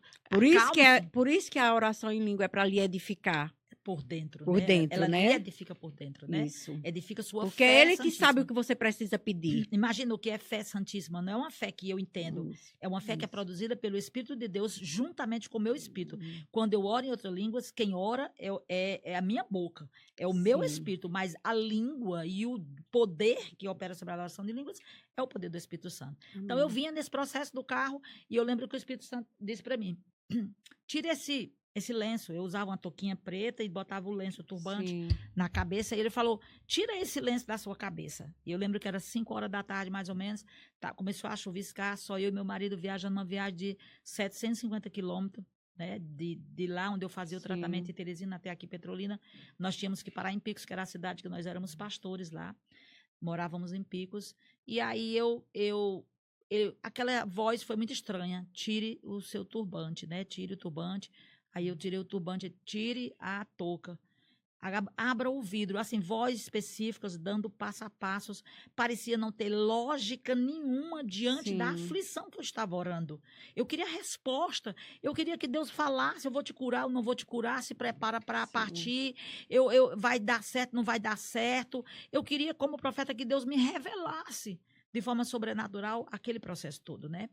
Por isso que a oração em língua é para lhe edificar. Por dentro, por né? dentro, ela né? edifica por dentro, né? Isso. Edifica sua Porque fé é ele santíssima. que sabe o que você precisa pedir. Imagina o que é fé santíssima. Não é uma fé que eu entendo. É uma fé que é produzida pelo Espírito de Deus juntamente com o meu espírito. Quando eu oro em outras línguas, quem ora é a minha boca. É o meu espírito. Mas a língua e o poder que opera sobre a oração de línguas é o poder do Espírito Santo. Então, eu vinha nesse processo do carro e eu lembro que o Espírito Santo disse para mim, tire esse lenço. Eu usava uma touquinha preta e botava o lenço, o turbante na cabeça. E ele falou, tira esse lenço da sua cabeça. E eu lembro que era 5 horas da tarde, mais ou menos. Começou a chuviscar, só eu e meu marido viajando uma viagem de 750 quilômetros. Né, de lá onde eu fazia o tratamento de Teresina até aqui, Petrolina. Nós tínhamos que parar em Picos, que era a cidade que nós éramos pastores lá. Morávamos em Picos. E aí aquela voz foi muito estranha. Tire o seu turbante, né? Tire o turbante. Aí eu tirei o turbante, tire a touca, abra o vidro, assim, vozes específicas, dando passo a passos, parecia não ter lógica nenhuma diante da aflição que eu estava orando. Eu queria resposta, eu queria que Deus falasse, eu vou te curar, eu não vou te curar, se prepara para partir, vai dar certo, não vai dar certo. Eu queria, como profeta, que Deus me revelasse de forma sobrenatural aquele processo todo, né?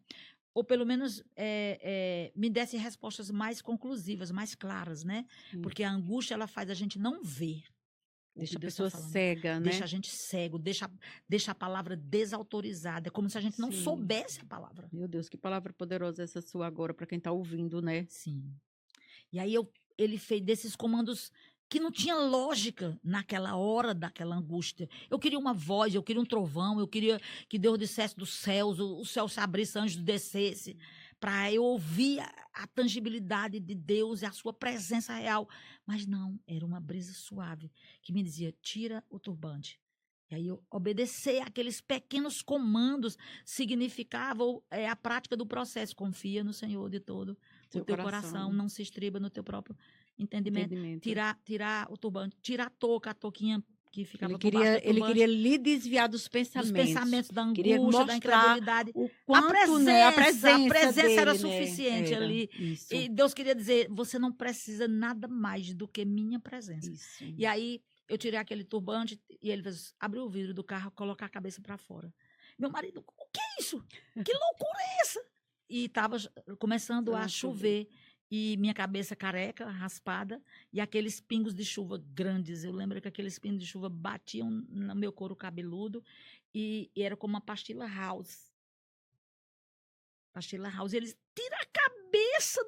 Ou pelo menos me desse respostas mais conclusivas, mais claras, né? Porque a angústia, ela faz a gente não ver. o Deixa que a Deus está pessoa falando. cega, né? Deixa a gente cego, deixa a palavra desautorizada. É como se a gente não Sim. soubesse a palavra. Meu Deus, que palavra poderosa essa sua agora para quem está ouvindo, né? Sim. E aí ele fez desses comandos que não tinha lógica naquela hora daquela angústia. Eu queria uma voz, eu queria um trovão, eu queria que Deus dissesse dos céus, o céu se abrisse, anjo descesse, para eu ouvir a tangibilidade de Deus e a sua presença real. Mas não, era uma brisa suave que me dizia, tira o turbante. E aí eu obedecer aqueles pequenos comandos significava a prática do processo. Confia no Senhor de todo o teu coração, não se estriba no teu próprio entendimento. Tirar o turbante, tirar a touquinha que ficava por baixo do turbante. Ele queria lhe desviar dos pensamentos. Da Queria angústia, da mostrar incredulidade. o quanto, a presença dele, era né? suficiente ali. Isso. E Deus queria dizer, você não precisa nada mais do que minha presença. Isso. E aí, eu tirei aquele turbante e ele fez, abriu o vidro do carro, colocar a cabeça para fora. Meu marido, o que é isso? Que loucura é essa? E estava começando a chover. E minha cabeça careca, raspada, e aqueles pingos de chuva grandes. Eu lembro que aqueles pingos de chuva batiam no meu couro cabeludo e era como uma pastilha house. Pastilha house. E eles tiram a cabeça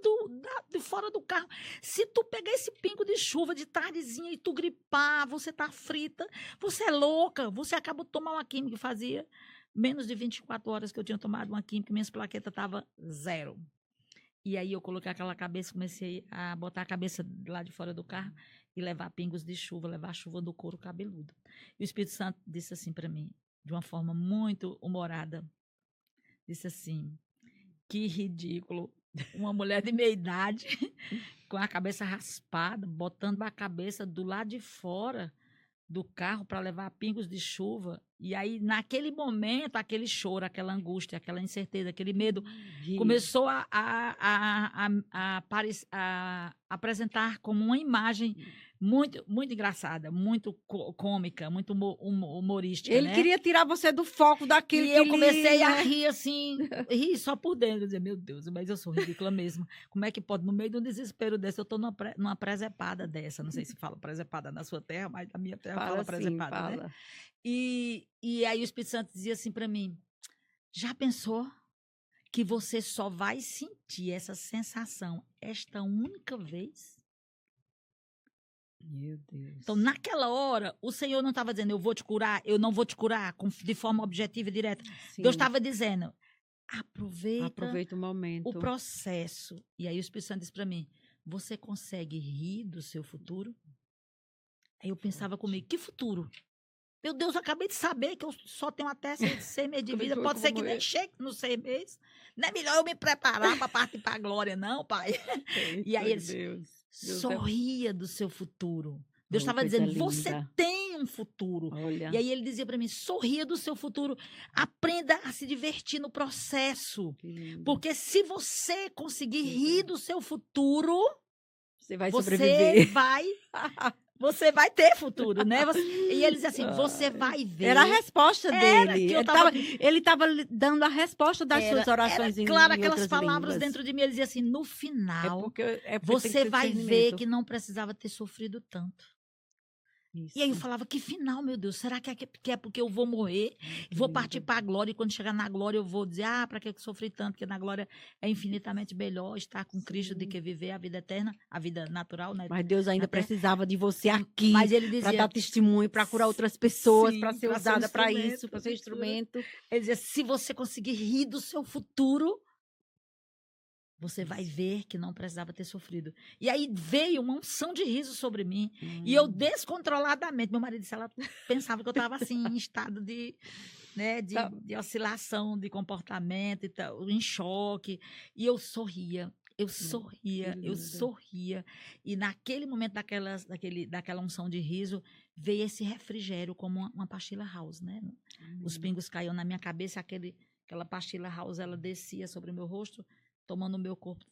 de fora do carro. Se tu pegar esse pingo de chuva de tardezinha e tu gripar, você tá frita, você é louca, você acabou de tomar uma química. Fazia menos de 24 horas que eu tinha tomado uma química, minhas plaquetas estavam 0. E aí eu coloquei aquela cabeça, comecei a botar a cabeça lá de fora do carro e levar pingos de chuva, levar a chuva do couro cabeludo. E o Espírito Santo disse assim para mim, de uma forma muito humorada, disse assim, que ridículo, uma mulher de meia idade, com a cabeça raspada, botando a cabeça do lado de fora do carro para levar pingos de chuva. E aí, naquele momento, aquele choro, aquela angústia, aquela incerteza, aquele medo, começou a apresentar como uma imagem muito, muito engraçada, muito cômica, muito humorística. Ele queria tirar você do foco daquilo e que eu comecei a rir assim, rir só por dentro, dizer, meu Deus, mas eu sou ridícula mesmo. Como é que pode, no meio de um desespero desse, eu estou numa presepada dessa, não sei se fala presepada na sua terra, mas na minha terra fala presepada, fala. né? E aí o Espírito Santo dizia assim para mim, já pensou que você só vai sentir essa sensação esta única vez? Meu Deus. Então, naquela hora, o Senhor não estava dizendo, eu vou te curar, eu não vou te curar, de forma objetiva e direta. Sim. Deus estava dizendo, aproveita o momento. o processo. E aí o Espírito Santo disse para mim, você consegue rir do seu futuro? Aí eu pensava comigo, que futuro? Meu Deus, eu acabei de saber que eu só tenho até 6 meses de vida. Pode ser que nem chegue nos 6 meses. Não é melhor eu me preparar para partir para a glória, não, pai? E aí ele disse, sorria do seu futuro. Deus estava dizendo, você tem um futuro. Olha. E aí ele dizia para mim, sorria do seu futuro. Aprenda a se divertir no processo. Porque se você conseguir rir do seu futuro, você vai sobreviver. Você vai ter futuro, né? E ele dizia assim, você vai ver. Era a resposta dele. Ele estava dando a resposta das suas orações. Claro, aquelas palavras dentro de mim. Ele dizia assim, no final, você vai ver que não precisava ter sofrido tanto. Isso. E aí eu falava, que final, meu Deus? Será que é porque eu vou morrer? Vou partir para a glória e quando chegar na glória eu vou dizer, para que eu sofri tanto? Porque na glória é infinitamente melhor estar com Cristo do que viver a vida eterna, a vida natural, né? Mas Deus ainda precisava de você aqui para dar testemunho, para curar outras pessoas, para ser usada para isso, para ser instrumento. Ele dizia, se você conseguir rir do seu futuro, você vai ver que não precisava ter sofrido. E aí veio uma unção de riso sobre mim. E eu descontroladamente, meu marido disse, ela pensava que eu estava assim, em estado de oscilação de comportamento e tal, em choque. E eu sorria. Eu sorria. E naquele momento daquela unção de riso, veio esse refrigério como uma pastilha house, né? Os pingos caíam na minha cabeça, aquela pastilha house, ela descia sobre o meu rosto, tomando o meu corpo,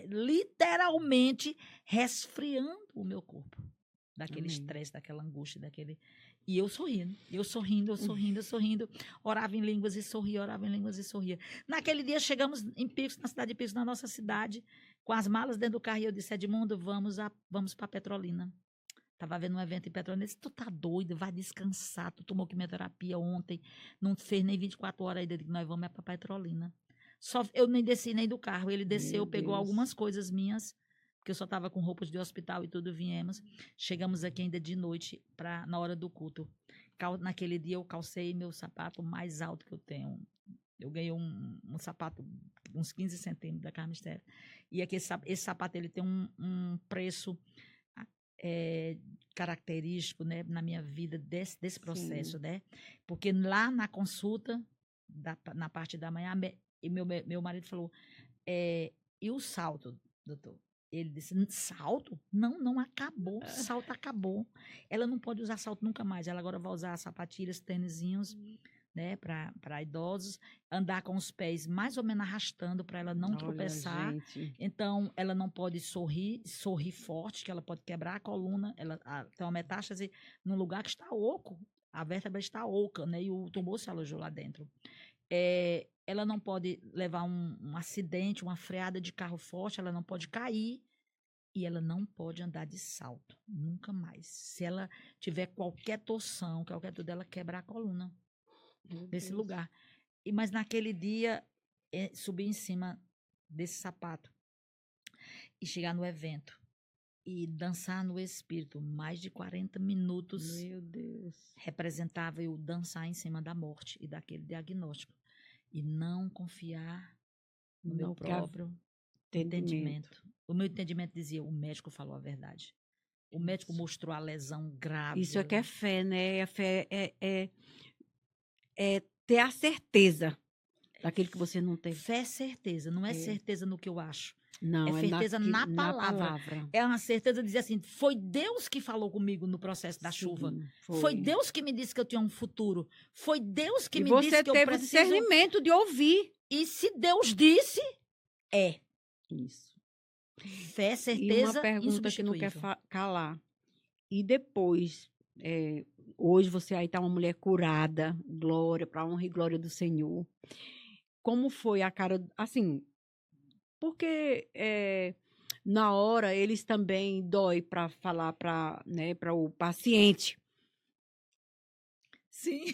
literalmente resfriando o meu corpo. Daquele estresse, daquela angústia, E eu sorrindo. Orava em línguas e sorria. Naquele dia, chegamos em Picos, na cidade de Picos, na nossa cidade, com as malas dentro do carro, e eu disse, Edmundo, vamos para Petrolina. Estava havendo um evento em Petrolina. Ele disse, tu tá doida, vai descansar. Tu tomou quimioterapia ontem, não fez nem 24 horas ainda. Eu digo, nós vamos é para Petrolina. Eu nem desci nem do carro. Ele desceu, pegou algumas coisas minhas, porque eu só estava com roupas de hospital e tudo, viemos. Chegamos aqui ainda de noite, na hora do culto. Naquele dia eu calcei meu sapato mais alto que eu tenho. Eu ganhei um sapato, uns 15 centímetros da Carmen Esther. E aqui, esse sapato ele tem um preço característico, né, na minha vida desse processo, né? Porque lá na consulta, na parte da manhã, meu marido falou, e o salto, doutor? Ele disse, salto? Não acabou, salto acabou. Ela não pode usar salto nunca mais, ela agora vai usar sapatilhas, tênisinhos, né, para idosos, andar com os pés mais ou menos arrastando para ela não tropeçar. Gente. Então, ela não pode sorrir forte, que ela pode quebrar a coluna. Ela tem uma metástase num lugar que está oco, a vértebra está oca, né, e o tumor se alojou lá dentro. Ela não pode levar um acidente, uma freada de carro forte, ela não pode cair e ela não pode andar de salto, nunca mais. Se ela tiver qualquer torção, qualquer tudo, ela quebra a coluna nesse lugar. Mas naquele dia, subir em cima desse sapato e chegar no evento e dançar no espírito mais de 40 minutos. Meu Deus. Representava eu dançar em cima da morte e daquele diagnóstico. E não confiar no meu próprio entendimento. O meu entendimento dizia, o médico falou a verdade. O médico mostrou a lesão grave. Isso é que é fé, né? A fé é ter a certeza daquilo que você não tem. Fé é certeza, não é certeza no que eu acho. Não, é certeza na palavra. É uma certeza de dizer assim, foi Deus que falou comigo no processo da chuva. Foi Deus que me disse que eu tinha um futuro. Foi Deus que me disse que eu preciso... E você teve o discernimento de ouvir. E se Deus disse, é. Isso. Fé, certeza, e uma pergunta que não quer calar. E depois, hoje você aí está uma mulher curada, glória, para a honra e glória do Senhor. Como foi a cara, assim... Porque na hora eles também dói para falar para o paciente. Sim.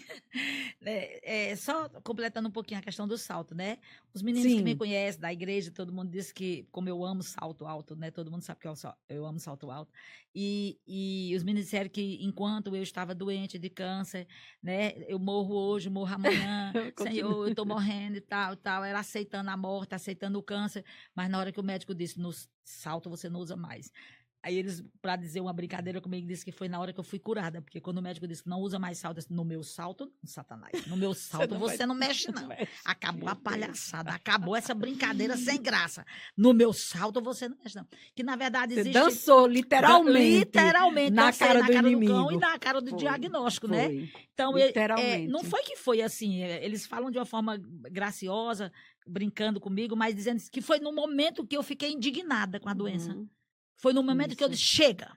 Só completando um pouquinho a questão do salto, né? Os meninos que me conhecem da igreja, todo mundo diz que, como eu amo salto alto, né? Todo mundo sabe que eu amo salto alto. E os meninos disseram que enquanto eu estava doente de câncer, né? Eu morro hoje, morro amanhã, Senhor, eu estou morrendo e tal. Era aceitando a morte, aceitando o câncer. Mas na hora que o médico disse, no salto você não usa mais. Aí eles, para dizer uma brincadeira comigo, disse que foi na hora que eu fui curada. Porque quando o médico disse que não usa mais salto, eu disse, no meu salto, Satanás, no meu salto você não mexe, não. Acabou a palhaçada, acabou essa brincadeira sem graça. No meu salto você não mexe, não. Que na verdade existe... Você dançou, literalmente. Literalmente. Na cara do inimigo. Cão e na cara do diagnóstico, né? Então, não foi que foi assim. Eles falam de uma forma graciosa, brincando comigo, mas dizendo que foi no momento que eu fiquei indignada com a doença. Foi no momento que eu disse, chega,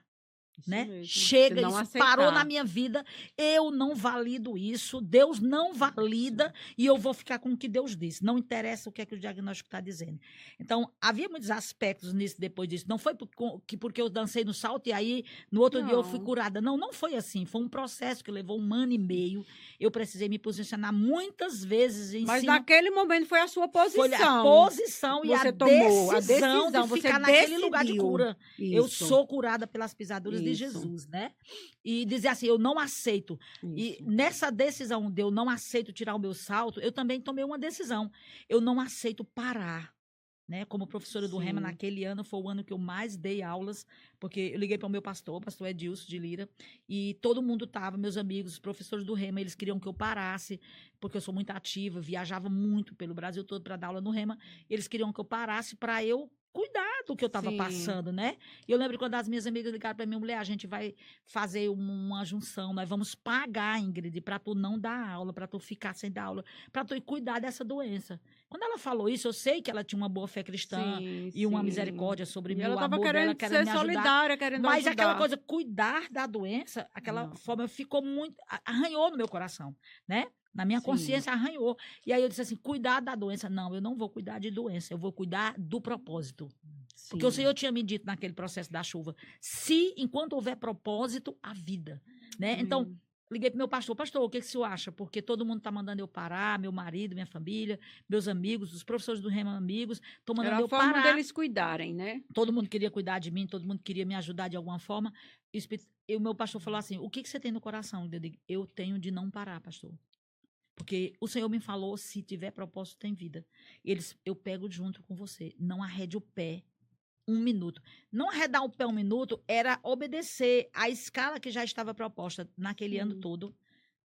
né? Mesmo. Chega, isso parou na minha vida, eu não valido isso, Deus não valida e eu vou ficar com o que Deus disse. Não interessa o que é que o diagnóstico está dizendo. Então, havia muitos aspectos nisso depois disso. Não foi porque eu dancei no salto e aí no outro dia eu fui curada. Não foi assim. Foi um processo que levou 1 ano e meio. Eu precisei me posicionar muitas vezes em Mas cima... naquele momento foi a sua posição. Foi a posição e a decisão de ficar naquele lugar de cura. Isso. Eu sou curada pelas pisaduras de Jesus, né? E dizer assim, eu não aceito. Isso. E nessa decisão de eu não aceito tirar o meu salto, eu também tomei uma decisão. Eu não aceito parar. Né? Como professora do Rema, naquele ano foi o ano que eu mais dei aulas, porque eu liguei para o meu pastor, o pastor Edilson de Lira, e todo mundo estava, meus amigos, os professores do Rema, eles queriam que eu parasse, porque eu sou muito ativa, viajava muito pelo Brasil todo para dar aula no Rema, eles queriam que eu parasse para eu cuidar do que eu estava passando, né? E eu lembro quando as minhas amigas ligaram para mim, mulher, a gente vai fazer uma junção, nós vamos pagar, Ingrid, para tu não dar aula, para tu ficar sem dar aula, para tu cuidar dessa doença. Quando ela falou isso, eu sei que ela tinha uma boa fé cristã e uma misericórdia sobre mim, o amor dela, querendo me ajudar. Solidária, querendo mas ajudar. Aquela coisa, cuidar da doença, aquela forma ficou muito, arranhou no meu coração, né? Na minha Sim. consciência arranhou. E aí eu disse assim, cuidar da doença. Não, eu não vou cuidar de doença, eu vou cuidar do propósito. Porque o Sim. Senhor tinha me dito naquele processo da chuva, se enquanto houver propósito, a vida, né? Então, liguei pro meu pastor, o que o senhor acha? Porque todo mundo tá mandando eu parar, meu marido, minha família, meus amigos, os professores do Rema amigos, estão mandando Era a eu forma parar. deles cuidarem, né? Todo mundo queria cuidar de mim, todo mundo queria me ajudar de alguma forma. E o meu pastor falou assim, o que você tem no coração? Eu digo, eu tenho de não parar, pastor. Porque o Senhor me falou, se tiver propósito, tem vida. Eu pego junto com você. Não arrede o pé 1 minuto. Não arredar o pé 1 minuto era obedecer à escala que já estava proposta naquele ano todo,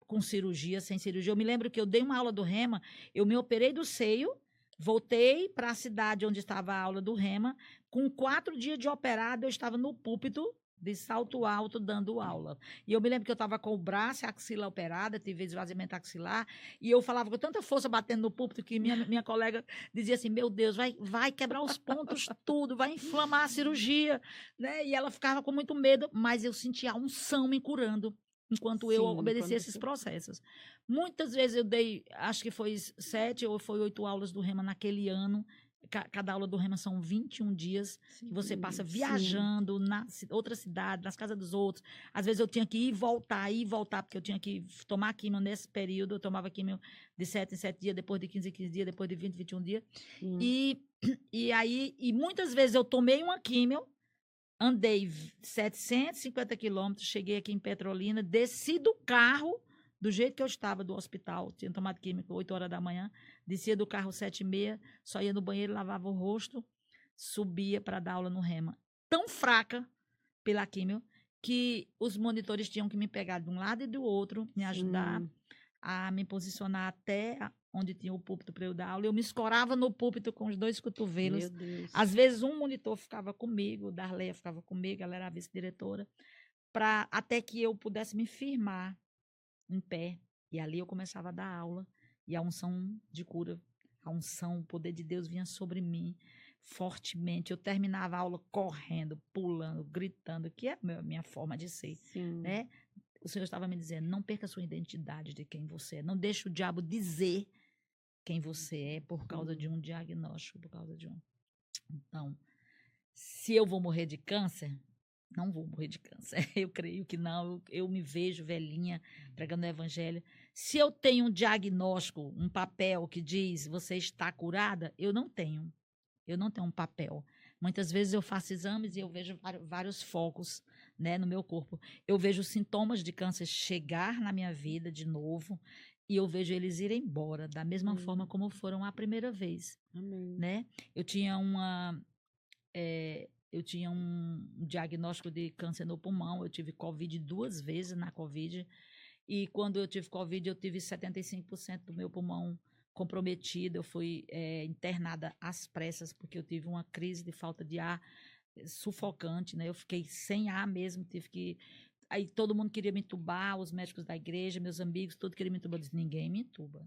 com cirurgia, sem cirurgia. Eu me lembro que eu dei uma aula do Rema, eu me operei do seio, voltei para a cidade onde estava a aula do Rema, com 4 dias de operado, eu estava no púlpito de salto alto dando aula. E eu me lembro que eu estava com o braço e a axila operada, tive esvaziamento axilar, e eu falava com tanta força batendo no púlpito que minha colega dizia assim, meu Deus, vai quebrar os pontos tudo, vai inflamar a cirurgia, né? E ela ficava com muito medo, mas eu sentia a unção me curando enquanto eu obedecia esses processos. Muitas vezes eu dei, acho que foi 7 ou foi 8 aulas do Rema naquele ano. Cada aula do Rema são 21 dias que você passa viajando na outra cidade, nas casas dos outros. Às vezes eu tinha que ir e voltar, porque eu tinha que tomar químio nesse período. Eu tomava químio de 7 em 7 dias, depois de 15 em 15 dias, depois de 20 em 21 dias. E muitas vezes eu tomei uma químio, andei 750 quilômetros, cheguei aqui em Petrolina, desci do carro, do jeito que eu estava do hospital, tinha tomado química 8 horas da manhã, descia do carro 7h30, só ia no banheiro, lavava o rosto, subia para dar aula no Rema. Tão fraca pela químio, que os monitores tinham que me pegar de um lado e do outro, me ajudar a me posicionar até onde tinha o púlpito para eu dar aula. Eu me escorava no púlpito com os 2 cotovelos. Meu Deus. Às vezes um monitor ficava comigo, Darleia ficava comigo, ela era a vice-diretora, até que eu pudesse me firmar em pé. E ali eu começava a dar aula. E a unção de cura, a unção, o poder de Deus vinha sobre mim fortemente. Eu terminava a aula correndo, pulando, gritando, que é a minha forma de ser, né? O Senhor estava me dizendo, não perca a sua identidade de quem você é. Não deixe o diabo dizer quem você é por causa de um diagnóstico, por causa de um... Então, se eu vou morrer de câncer, não vou morrer de câncer. Eu creio que não. Eu me vejo velhinha pregando o evangelho. Se eu tenho um diagnóstico, um papel que diz você está curada, eu não tenho. Eu não tenho um papel. Muitas vezes eu faço exames e eu vejo vários focos, né, no meu corpo. Eu vejo sintomas de câncer chegar na minha vida de novo e eu vejo eles irem embora da mesma forma como foram a primeira vez. Amém. Né? Eu tinha um diagnóstico de câncer no pulmão, eu tive Covid 2 vezes na Covid, e quando eu tive Covid, eu tive 75% do meu pulmão comprometido, eu fui internada às pressas, porque eu tive uma crise de falta de ar sufocante, né? Eu fiquei sem ar mesmo, aí todo mundo queria me entubar, os médicos da igreja, meus amigos, todos queriam me entubar. Eu disse, ninguém me entuba.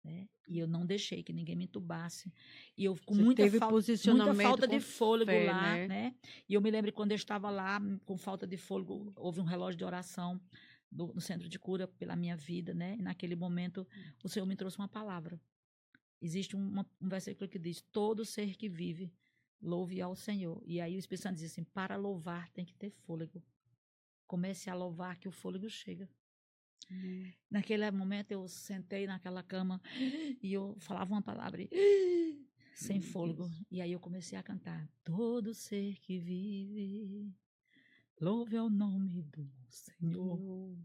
Né? E eu não deixei que ninguém me entubasse. E eu com muita falta de fôlego fé, lá, né? E eu me lembro quando eu estava lá, com falta de fôlego, houve um relógio de oração no centro de cura pela minha vida, né? E naquele momento, o Senhor me trouxe uma palavra. Existe um versículo que diz, todo ser que vive, louve ao Senhor. E aí o Espírito Santo diz assim, para louvar tem que ter fôlego. Comece a louvar que o fôlego chega. Naquele momento eu sentei naquela cama e eu falava uma palavra sem fôlego. E aí eu comecei a cantar. Todo ser que vive, louve ao nome do Senhor.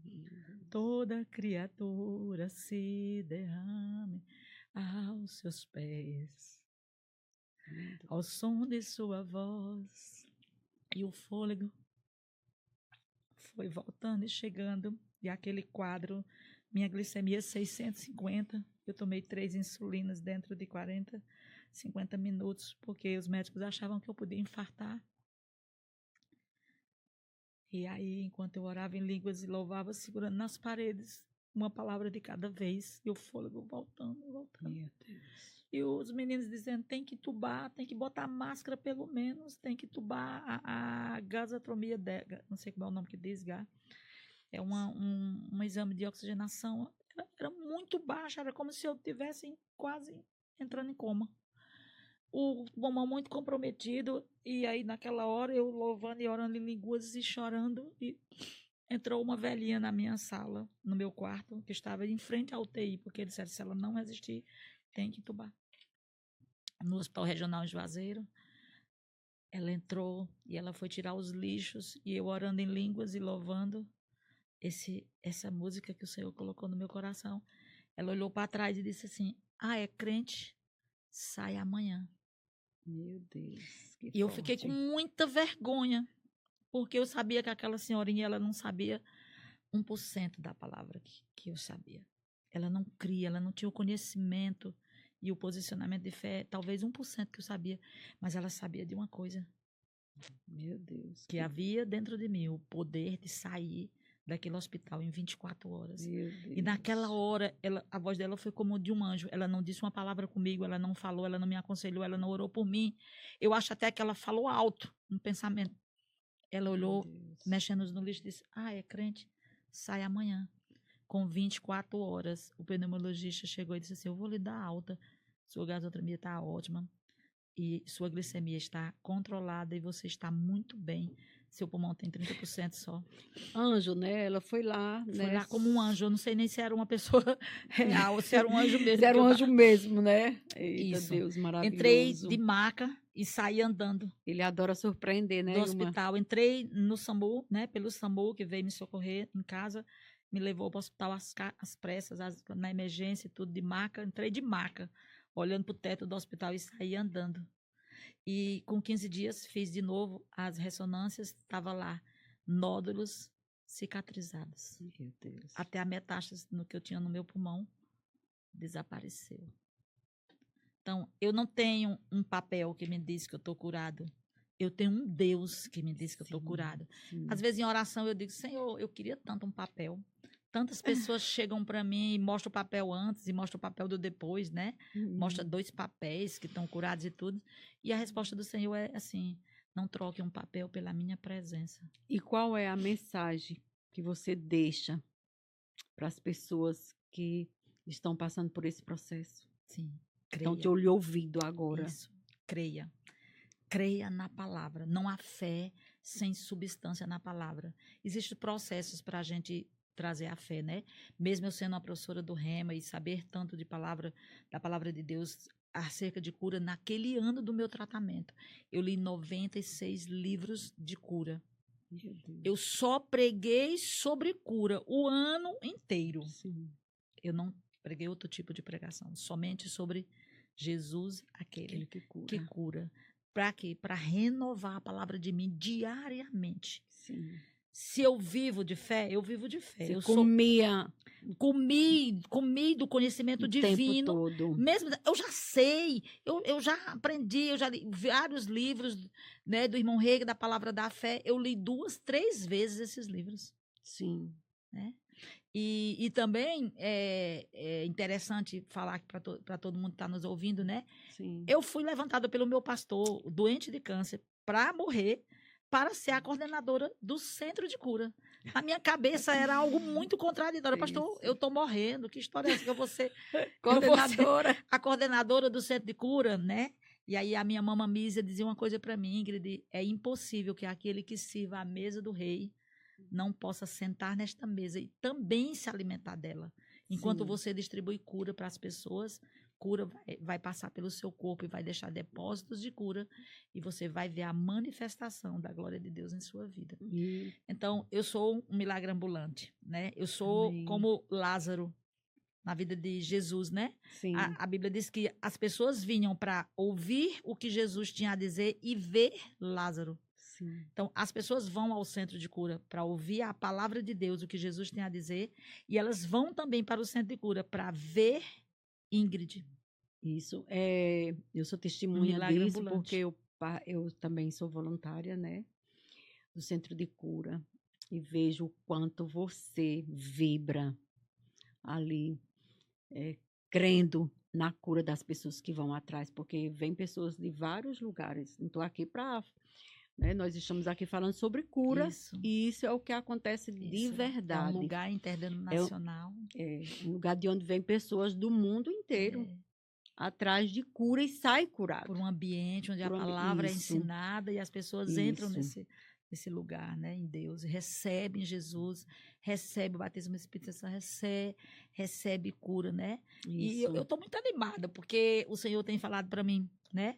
Toda criatura se derrame aos seus pés, ao som de sua voz. E o fôlego foi voltando e chegando. E aquele quadro, minha glicemia 650, eu tomei 3 insulinas dentro de 50 minutos, porque os médicos achavam que eu podia infartar. E aí, enquanto eu orava em línguas e louvava, segurando nas paredes, uma palavra de cada vez, e o fôlego voltando. Meu Deus. E os meninos dizendo, tem que tubar, tem que botar máscara pelo menos, tem que tubar a gasotromia, não sei como é o nome que diz, É um exame de oxigenação. Era muito baixo, era como se eu tivesse quase entrando em coma. O pulmão muito comprometido, e aí naquela hora eu louvando e orando em línguas e chorando, e entrou uma velhinha na minha sala, no meu quarto, que estava em frente à UTI, porque eles disseram, se ela não resistir, tem que entubar. No Hospital Regional em Juazeiro, ela entrou e ela foi tirar os lixos, e eu orando em línguas e louvando essa música que o Senhor colocou no meu coração. Ela olhou para trás e disse assim, é crente, sai amanhã. Meu Deus, que E eu fiquei com muita vergonha, porque eu sabia que aquela senhorinha, ela não sabia 1% da palavra que eu sabia. Ela não cria, ela não tinha o conhecimento e o posicionamento de fé, talvez 1% que eu sabia, mas ela sabia de uma coisa. Meu Deus. Que havia dentro de mim o poder de sair daquele hospital em 24 horas. Meu Deus. E naquela hora, a voz dela foi como de um anjo. Ela não disse uma palavra comigo, ela não falou, ela não me aconselhou, ela não orou por mim. Eu acho até que ela falou alto no pensamento. Ela olhou, mexendo no lixo, e disse, é crente, sai amanhã. Com 24 horas, o pneumologista chegou e disse assim, eu vou lhe dar alta, sua gasometria está ótima e sua glicemia está controlada e você está muito bem. Seu pulmão tem 30% só. Anjo, né? Ela foi lá, Foi né? lá como um anjo. Eu não sei nem se era uma pessoa real, se era um anjo mesmo. Se era um anjo mesmo, né? Eita, Isso. Deus, maravilhoso. Entrei de maca e saí andando. Ele adora surpreender, né, do hospital. Entrei no SAMU, né? Pelo SAMU, que veio me socorrer em casa. Me levou para o hospital às pressas, na emergência e tudo, de maca. Entrei de maca, olhando para o teto do hospital e saí andando. E com 15 dias fiz de novo as ressonâncias, estava lá, nódulos cicatrizados. Meu Deus. Até a metástase no que eu tinha no meu pulmão desapareceu. Então, eu não tenho um papel que me diz que eu estou curado. Eu tenho um Deus que me diz que eu estou curado. Sim. Às vezes, em oração, eu digo, Senhor, eu queria tanto um papel. Tantas pessoas chegam para mim e mostram o papel antes e mostram o papel do depois, né? Mostra 2 papéis que estão curados e tudo. E a resposta do Senhor é assim, não troque um papel pela minha presença. E qual é a mensagem que você deixa para as pessoas que estão passando por esse processo? Sim, creia. Estão te ouvindo agora. Isso, creia. Creia na palavra. Não há fé sem substância na palavra. Existem processos para a gente trazer a fé, né? Mesmo eu sendo uma professora do Rema e saber tanto da palavra de Deus acerca de cura, naquele ano do meu tratamento, eu li 96 livros de cura. Eu só preguei sobre cura o ano inteiro. Sim. Eu não preguei outro tipo de pregação, somente sobre Jesus, aquele que cura. Para quê? Para renovar a palavra de mim diariamente. Sim. Se eu vivo de fé, eu vivo de fé. Você eu comi do conhecimento divino. O tempo todo. Mesmo, eu já sei, eu já aprendi, eu já li vários livros, né, do irmão Rega, da Palavra da Fé. Eu li 2, 3 vezes esses livros. Sim. Né? E também é interessante falar para todo mundo que está nos ouvindo, né? Sim. Eu fui levantada pelo meu pastor, doente de câncer, para morrer, para ser a coordenadora do centro de cura. Na minha cabeça era algo muito contraditório. Pastor, eu estou morrendo, que história é essa que eu vou ser coordenadora? A coordenadora do centro de cura, né? E aí a minha mama Mísia dizia uma coisa para mim, Ingrid, é impossível que aquele que sirva à mesa do rei não possa sentar nesta mesa e também se alimentar dela. Enquanto você distribui cura para as pessoas, cura vai passar pelo seu corpo e vai deixar depósitos de cura e você vai ver a manifestação da glória de Deus em sua vida. Então, eu sou um milagre ambulante, né? Eu sou como Lázaro na vida de Jesus, né? Sim. A Bíblia diz que as pessoas vinham para ouvir o que Jesus tinha a dizer e ver Lázaro. Sim. Então, as pessoas vão ao centro de cura para ouvir a palavra de Deus, o que Jesus tem a dizer, e elas vão também para o centro de cura para ver Ingrid. Isso. Eu sou testemunha disso, ambulante. Porque eu também sou voluntária, né, do centro de cura, e vejo o quanto você vibra ali, crendo na cura das pessoas que vão atrás, porque vem pessoas de vários lugares. Não estou aqui para né? Nós estamos aqui falando sobre cura, Isso. e isso é o que acontece de Isso. verdade. É um lugar interdenominacional. É um lugar de onde vem pessoas do mundo inteiro atrás de cura e sai curado. Por um ambiente onde a Por um palavra é isso. ensinada e as pessoas entram Isso. nesse lugar, né, em Deus, recebem Jesus, recebe o batismo do Espírito Santo, recebe cura, né? E Isso. eu estou muito animada, porque o Senhor tem falado para mim, né,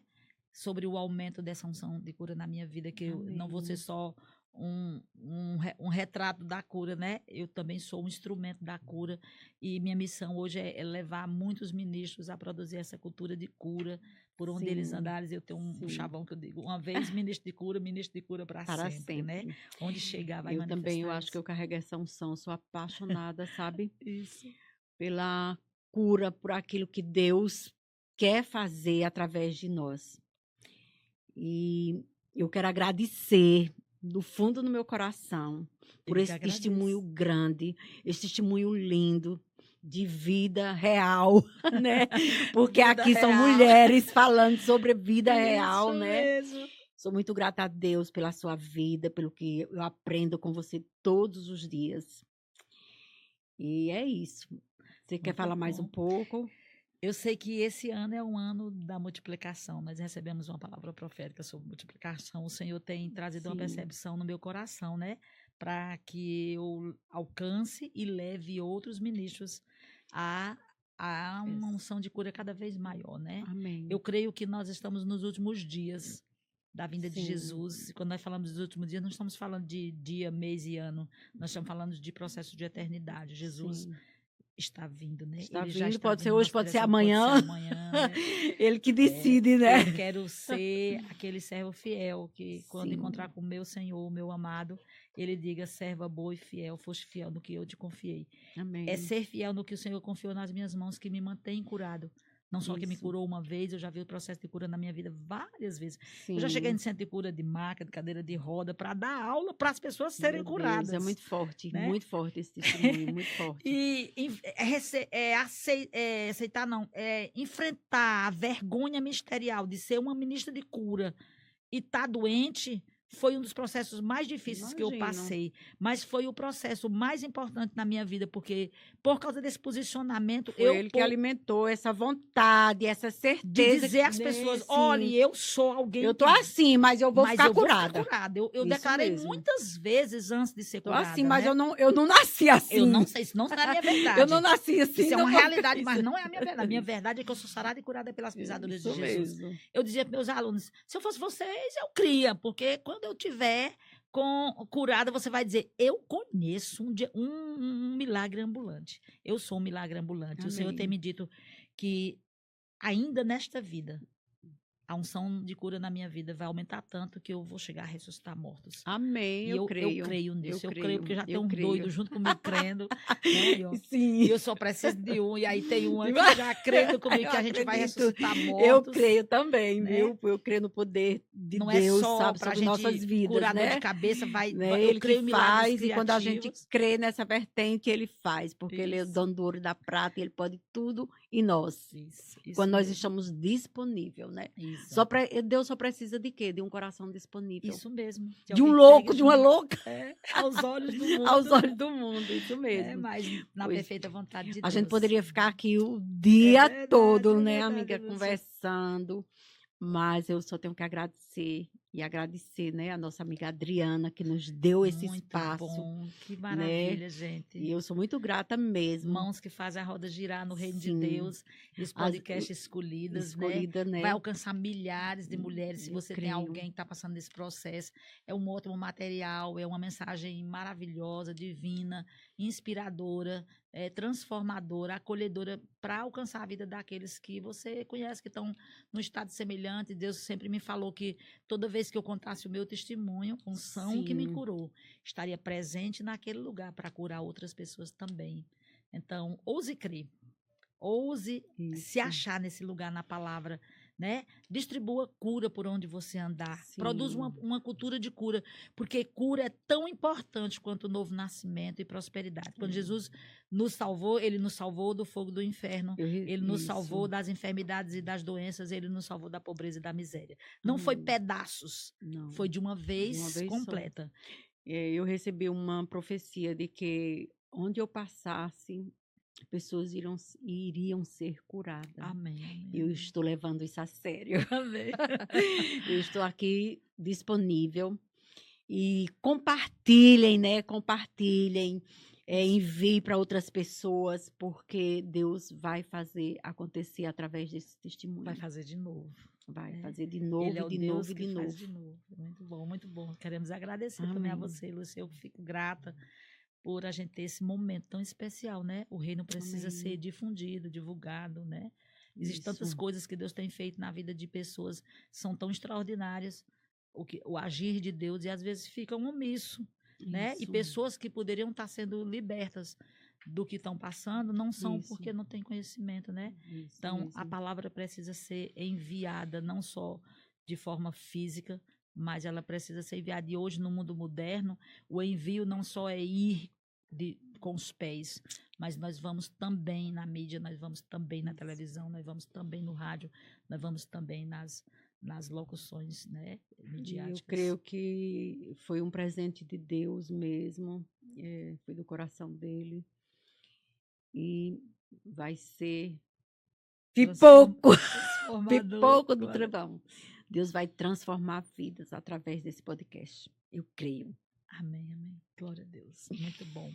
sobre o aumento dessa unção de cura na minha vida, que eu não vou ser só um retrato da cura, né? Eu também sou um instrumento da cura, e minha missão hoje é levar muitos ministros a produzir essa cultura de cura, por onde eles Sim. andarem. Eu tenho um Sim. chavão que eu digo, uma vez ministro de cura para sempre, né? Onde chegar vai Eu manifestar também, eu acho que isso. eu carrego essa unção, sou apaixonada, sabe? Isso. Pela cura, por aquilo que Deus quer fazer através de nós. E eu quero agradecer do fundo do meu coração por Eu que esse agradeço. testemunho grande, esse testemunho lindo de vida real, né? Porque Vida aqui são real. mulheres falando sobre vida real, Isso né? mesmo. Sou muito grata a Deus pela sua vida, pelo que eu aprendo com você todos os dias. E é isso. Você quer Muito falar mais um bom. pouco? Eu sei que esse ano é um ano da multiplicação. Nós recebemos uma palavra profética sobre multiplicação. O Senhor tem trazido uma Sim. percepção no meu coração, né? Para que eu alcance e leve outros ministros a uma unção de cura cada vez maior, né? Amém. Eu creio que nós estamos nos últimos dias da vinda de Sim. Jesus. Quando nós falamos dos últimos dias, não estamos falando de dia, mês e ano. Nós estamos falando de processo de eternidade. Jesus Sim. está vindo, né? Está Ele já vindo, está pode ser vindo, hoje, nossa pode ser direção amanhã. né? Ele que decide, né? Eu quero ser aquele servo fiel que, quando Sim. encontrar com o meu Senhor, o meu amado, ele diga: serva boa e fiel, foste fiel no que eu te confiei. Amém. É ser fiel no que o Senhor confiou nas minhas mãos que me mantém curado. Não só que me Isso. curou uma vez, eu já vi o processo de cura na minha vida várias vezes. Sim. Eu já cheguei em centro de cura de maca, de cadeira de roda, para dar aula para as pessoas serem Meu Deus, curadas. é muito forte, né? muito forte esse testemunho, muito forte. E aceitar, não, enfrentar a vergonha ministerial de ser uma ministra de cura e estar doente foi um dos processos mais difíceis que eu Imagino. passei. Mas foi o processo mais importante na minha vida, porque por causa desse posicionamento, Foi ele que alimentou essa vontade, essa certeza. de dizer às né, pessoas: sim. olha, eu sou alguém Eu tô que... assim, mas eu vou mas ficar eu vou curada. ficar curada. Eu Isso declarei mesmo. muitas vezes antes de ser Tô curada. assim, mas né? eu não nasci assim. Eu não sei, isso não é a minha verdade. Eu não nasci assim. Isso é não uma vou realidade, ficar mas isso. não é a minha verdade. A minha verdade é que eu sou sarada e curada pelas pisaduras de Isso Jesus. mesmo. Eu dizia para meus alunos: se eu fosse vocês, eu cria, porque quando eu tiver curada, você vai dizer: eu conheço um milagre ambulante. Eu sou um milagre ambulante. Amém. O Senhor tem me dito que ainda nesta vida, a unção de cura na minha vida vai aumentar tanto que eu vou chegar a ressuscitar mortos. Amém, E eu creio. eu creio nisso. Eu Eu creio, porque já tem eu um creio. doido junto comigo crendo. Né, Sim. e eu só preciso de um. E aí tem um que já crendo comigo que a gente vai acredito. ressuscitar mortos. Eu creio também, né? viu? Eu creio no poder de Não Deus, é só sabe, para a sobre gente nossas vidas, curar dor né? de cabeça, Né? eu Ele creio que em milagres faz, e quando a gente criativos. crê nessa vertente, ele faz, porque ele é o Isso. dono do ouro e da prata, e ele pode tudo em nós. Isso Quando nós mesmo. estamos disponíveis, né? Isso. Deus só precisa de quê? De um coração disponível. Isso mesmo. De um alguém que louco, pegue de uma junto. louca. Aos olhos do mundo. Aos olhos do mundo, isso mesmo. Mas na Pois, perfeita vontade de a Deus. gente poderia ficar aqui o dia verdade, todo, é né, verdade, amiga, você. conversando. Mas eu só tenho que agradecer né, a nossa amiga Adriana, que nos deu esse Muito espaço. bom. Que maravilha, gente. E eu sou muito grata mesmo. Mãos que fazem a roda girar no reino de Sim. Deus. Esse podcast Escolhida, né? Vai alcançar milhares de mulheres. Se Eu você tem creio. alguém que está passando nesse processo, é um ótimo material, é uma mensagem maravilhosa, divina, inspiradora, transformadora, acolhedora, para alcançar a vida daqueles que você conhece, que estão num estado semelhante. Deus sempre me falou que toda vez que eu contasse o meu testemunho, unção que me Sim. curou, estaria presente naquele lugar para curar outras pessoas também. Então, ouse crer. Ouse se Isso. achar nesse lugar na palavra, né? Distribua cura por onde você andar. Sim. Produz uma cultura de cura, porque cura é tão importante quanto o novo nascimento e prosperidade. Quando Jesus nos salvou, ele nos salvou do fogo do inferno, ele nos salvou das enfermidades e das doenças, ele nos salvou da pobreza e da miséria. Não foi pedaços, Não. foi de uma vez completa. Eu recebi uma profecia de que onde eu passasse, pessoas iriam ser curadas. Amém. Amém. Eu estou levando isso a sério. Amém. Eu estou aqui disponível. E compartilhem, né? Compartilhem. Envie para outras pessoas, porque Deus vai fazer acontecer através desse testemunho. Vai fazer de novo. Vai fazer de novo, Ele é o de Deus novo, que de faz novo. de novo. Muito bom, muito bom. Queremos agradecer Amém. também a você, Lúcia. Eu fico grata por a gente ter esse momento tão especial, né? O reino precisa Amém. ser difundido, divulgado, né? Existem tantas coisas que Deus tem feito na vida de pessoas, são tão extraordinárias, o agir de Deus, e às vezes ficam omisso, né? E pessoas que poderiam estar sendo libertas do que estão passando, não são porque não têm conhecimento, né? Então, a palavra precisa ser enviada não só de forma física, mas ela precisa ser enviada. E hoje, no mundo moderno, o envio não só é ir com os pés, mas nós vamos também na mídia, nós vamos também na televisão, nós vamos também no rádio, nós vamos também nas locuções, né, midiáticas. Eu creio que foi um presente de Deus mesmo, foi do coração dele. E vai ser pipoco do trovão. Deus vai transformar vidas através desse podcast. Eu creio. Amém, amém. Glória a Deus. Muito bom.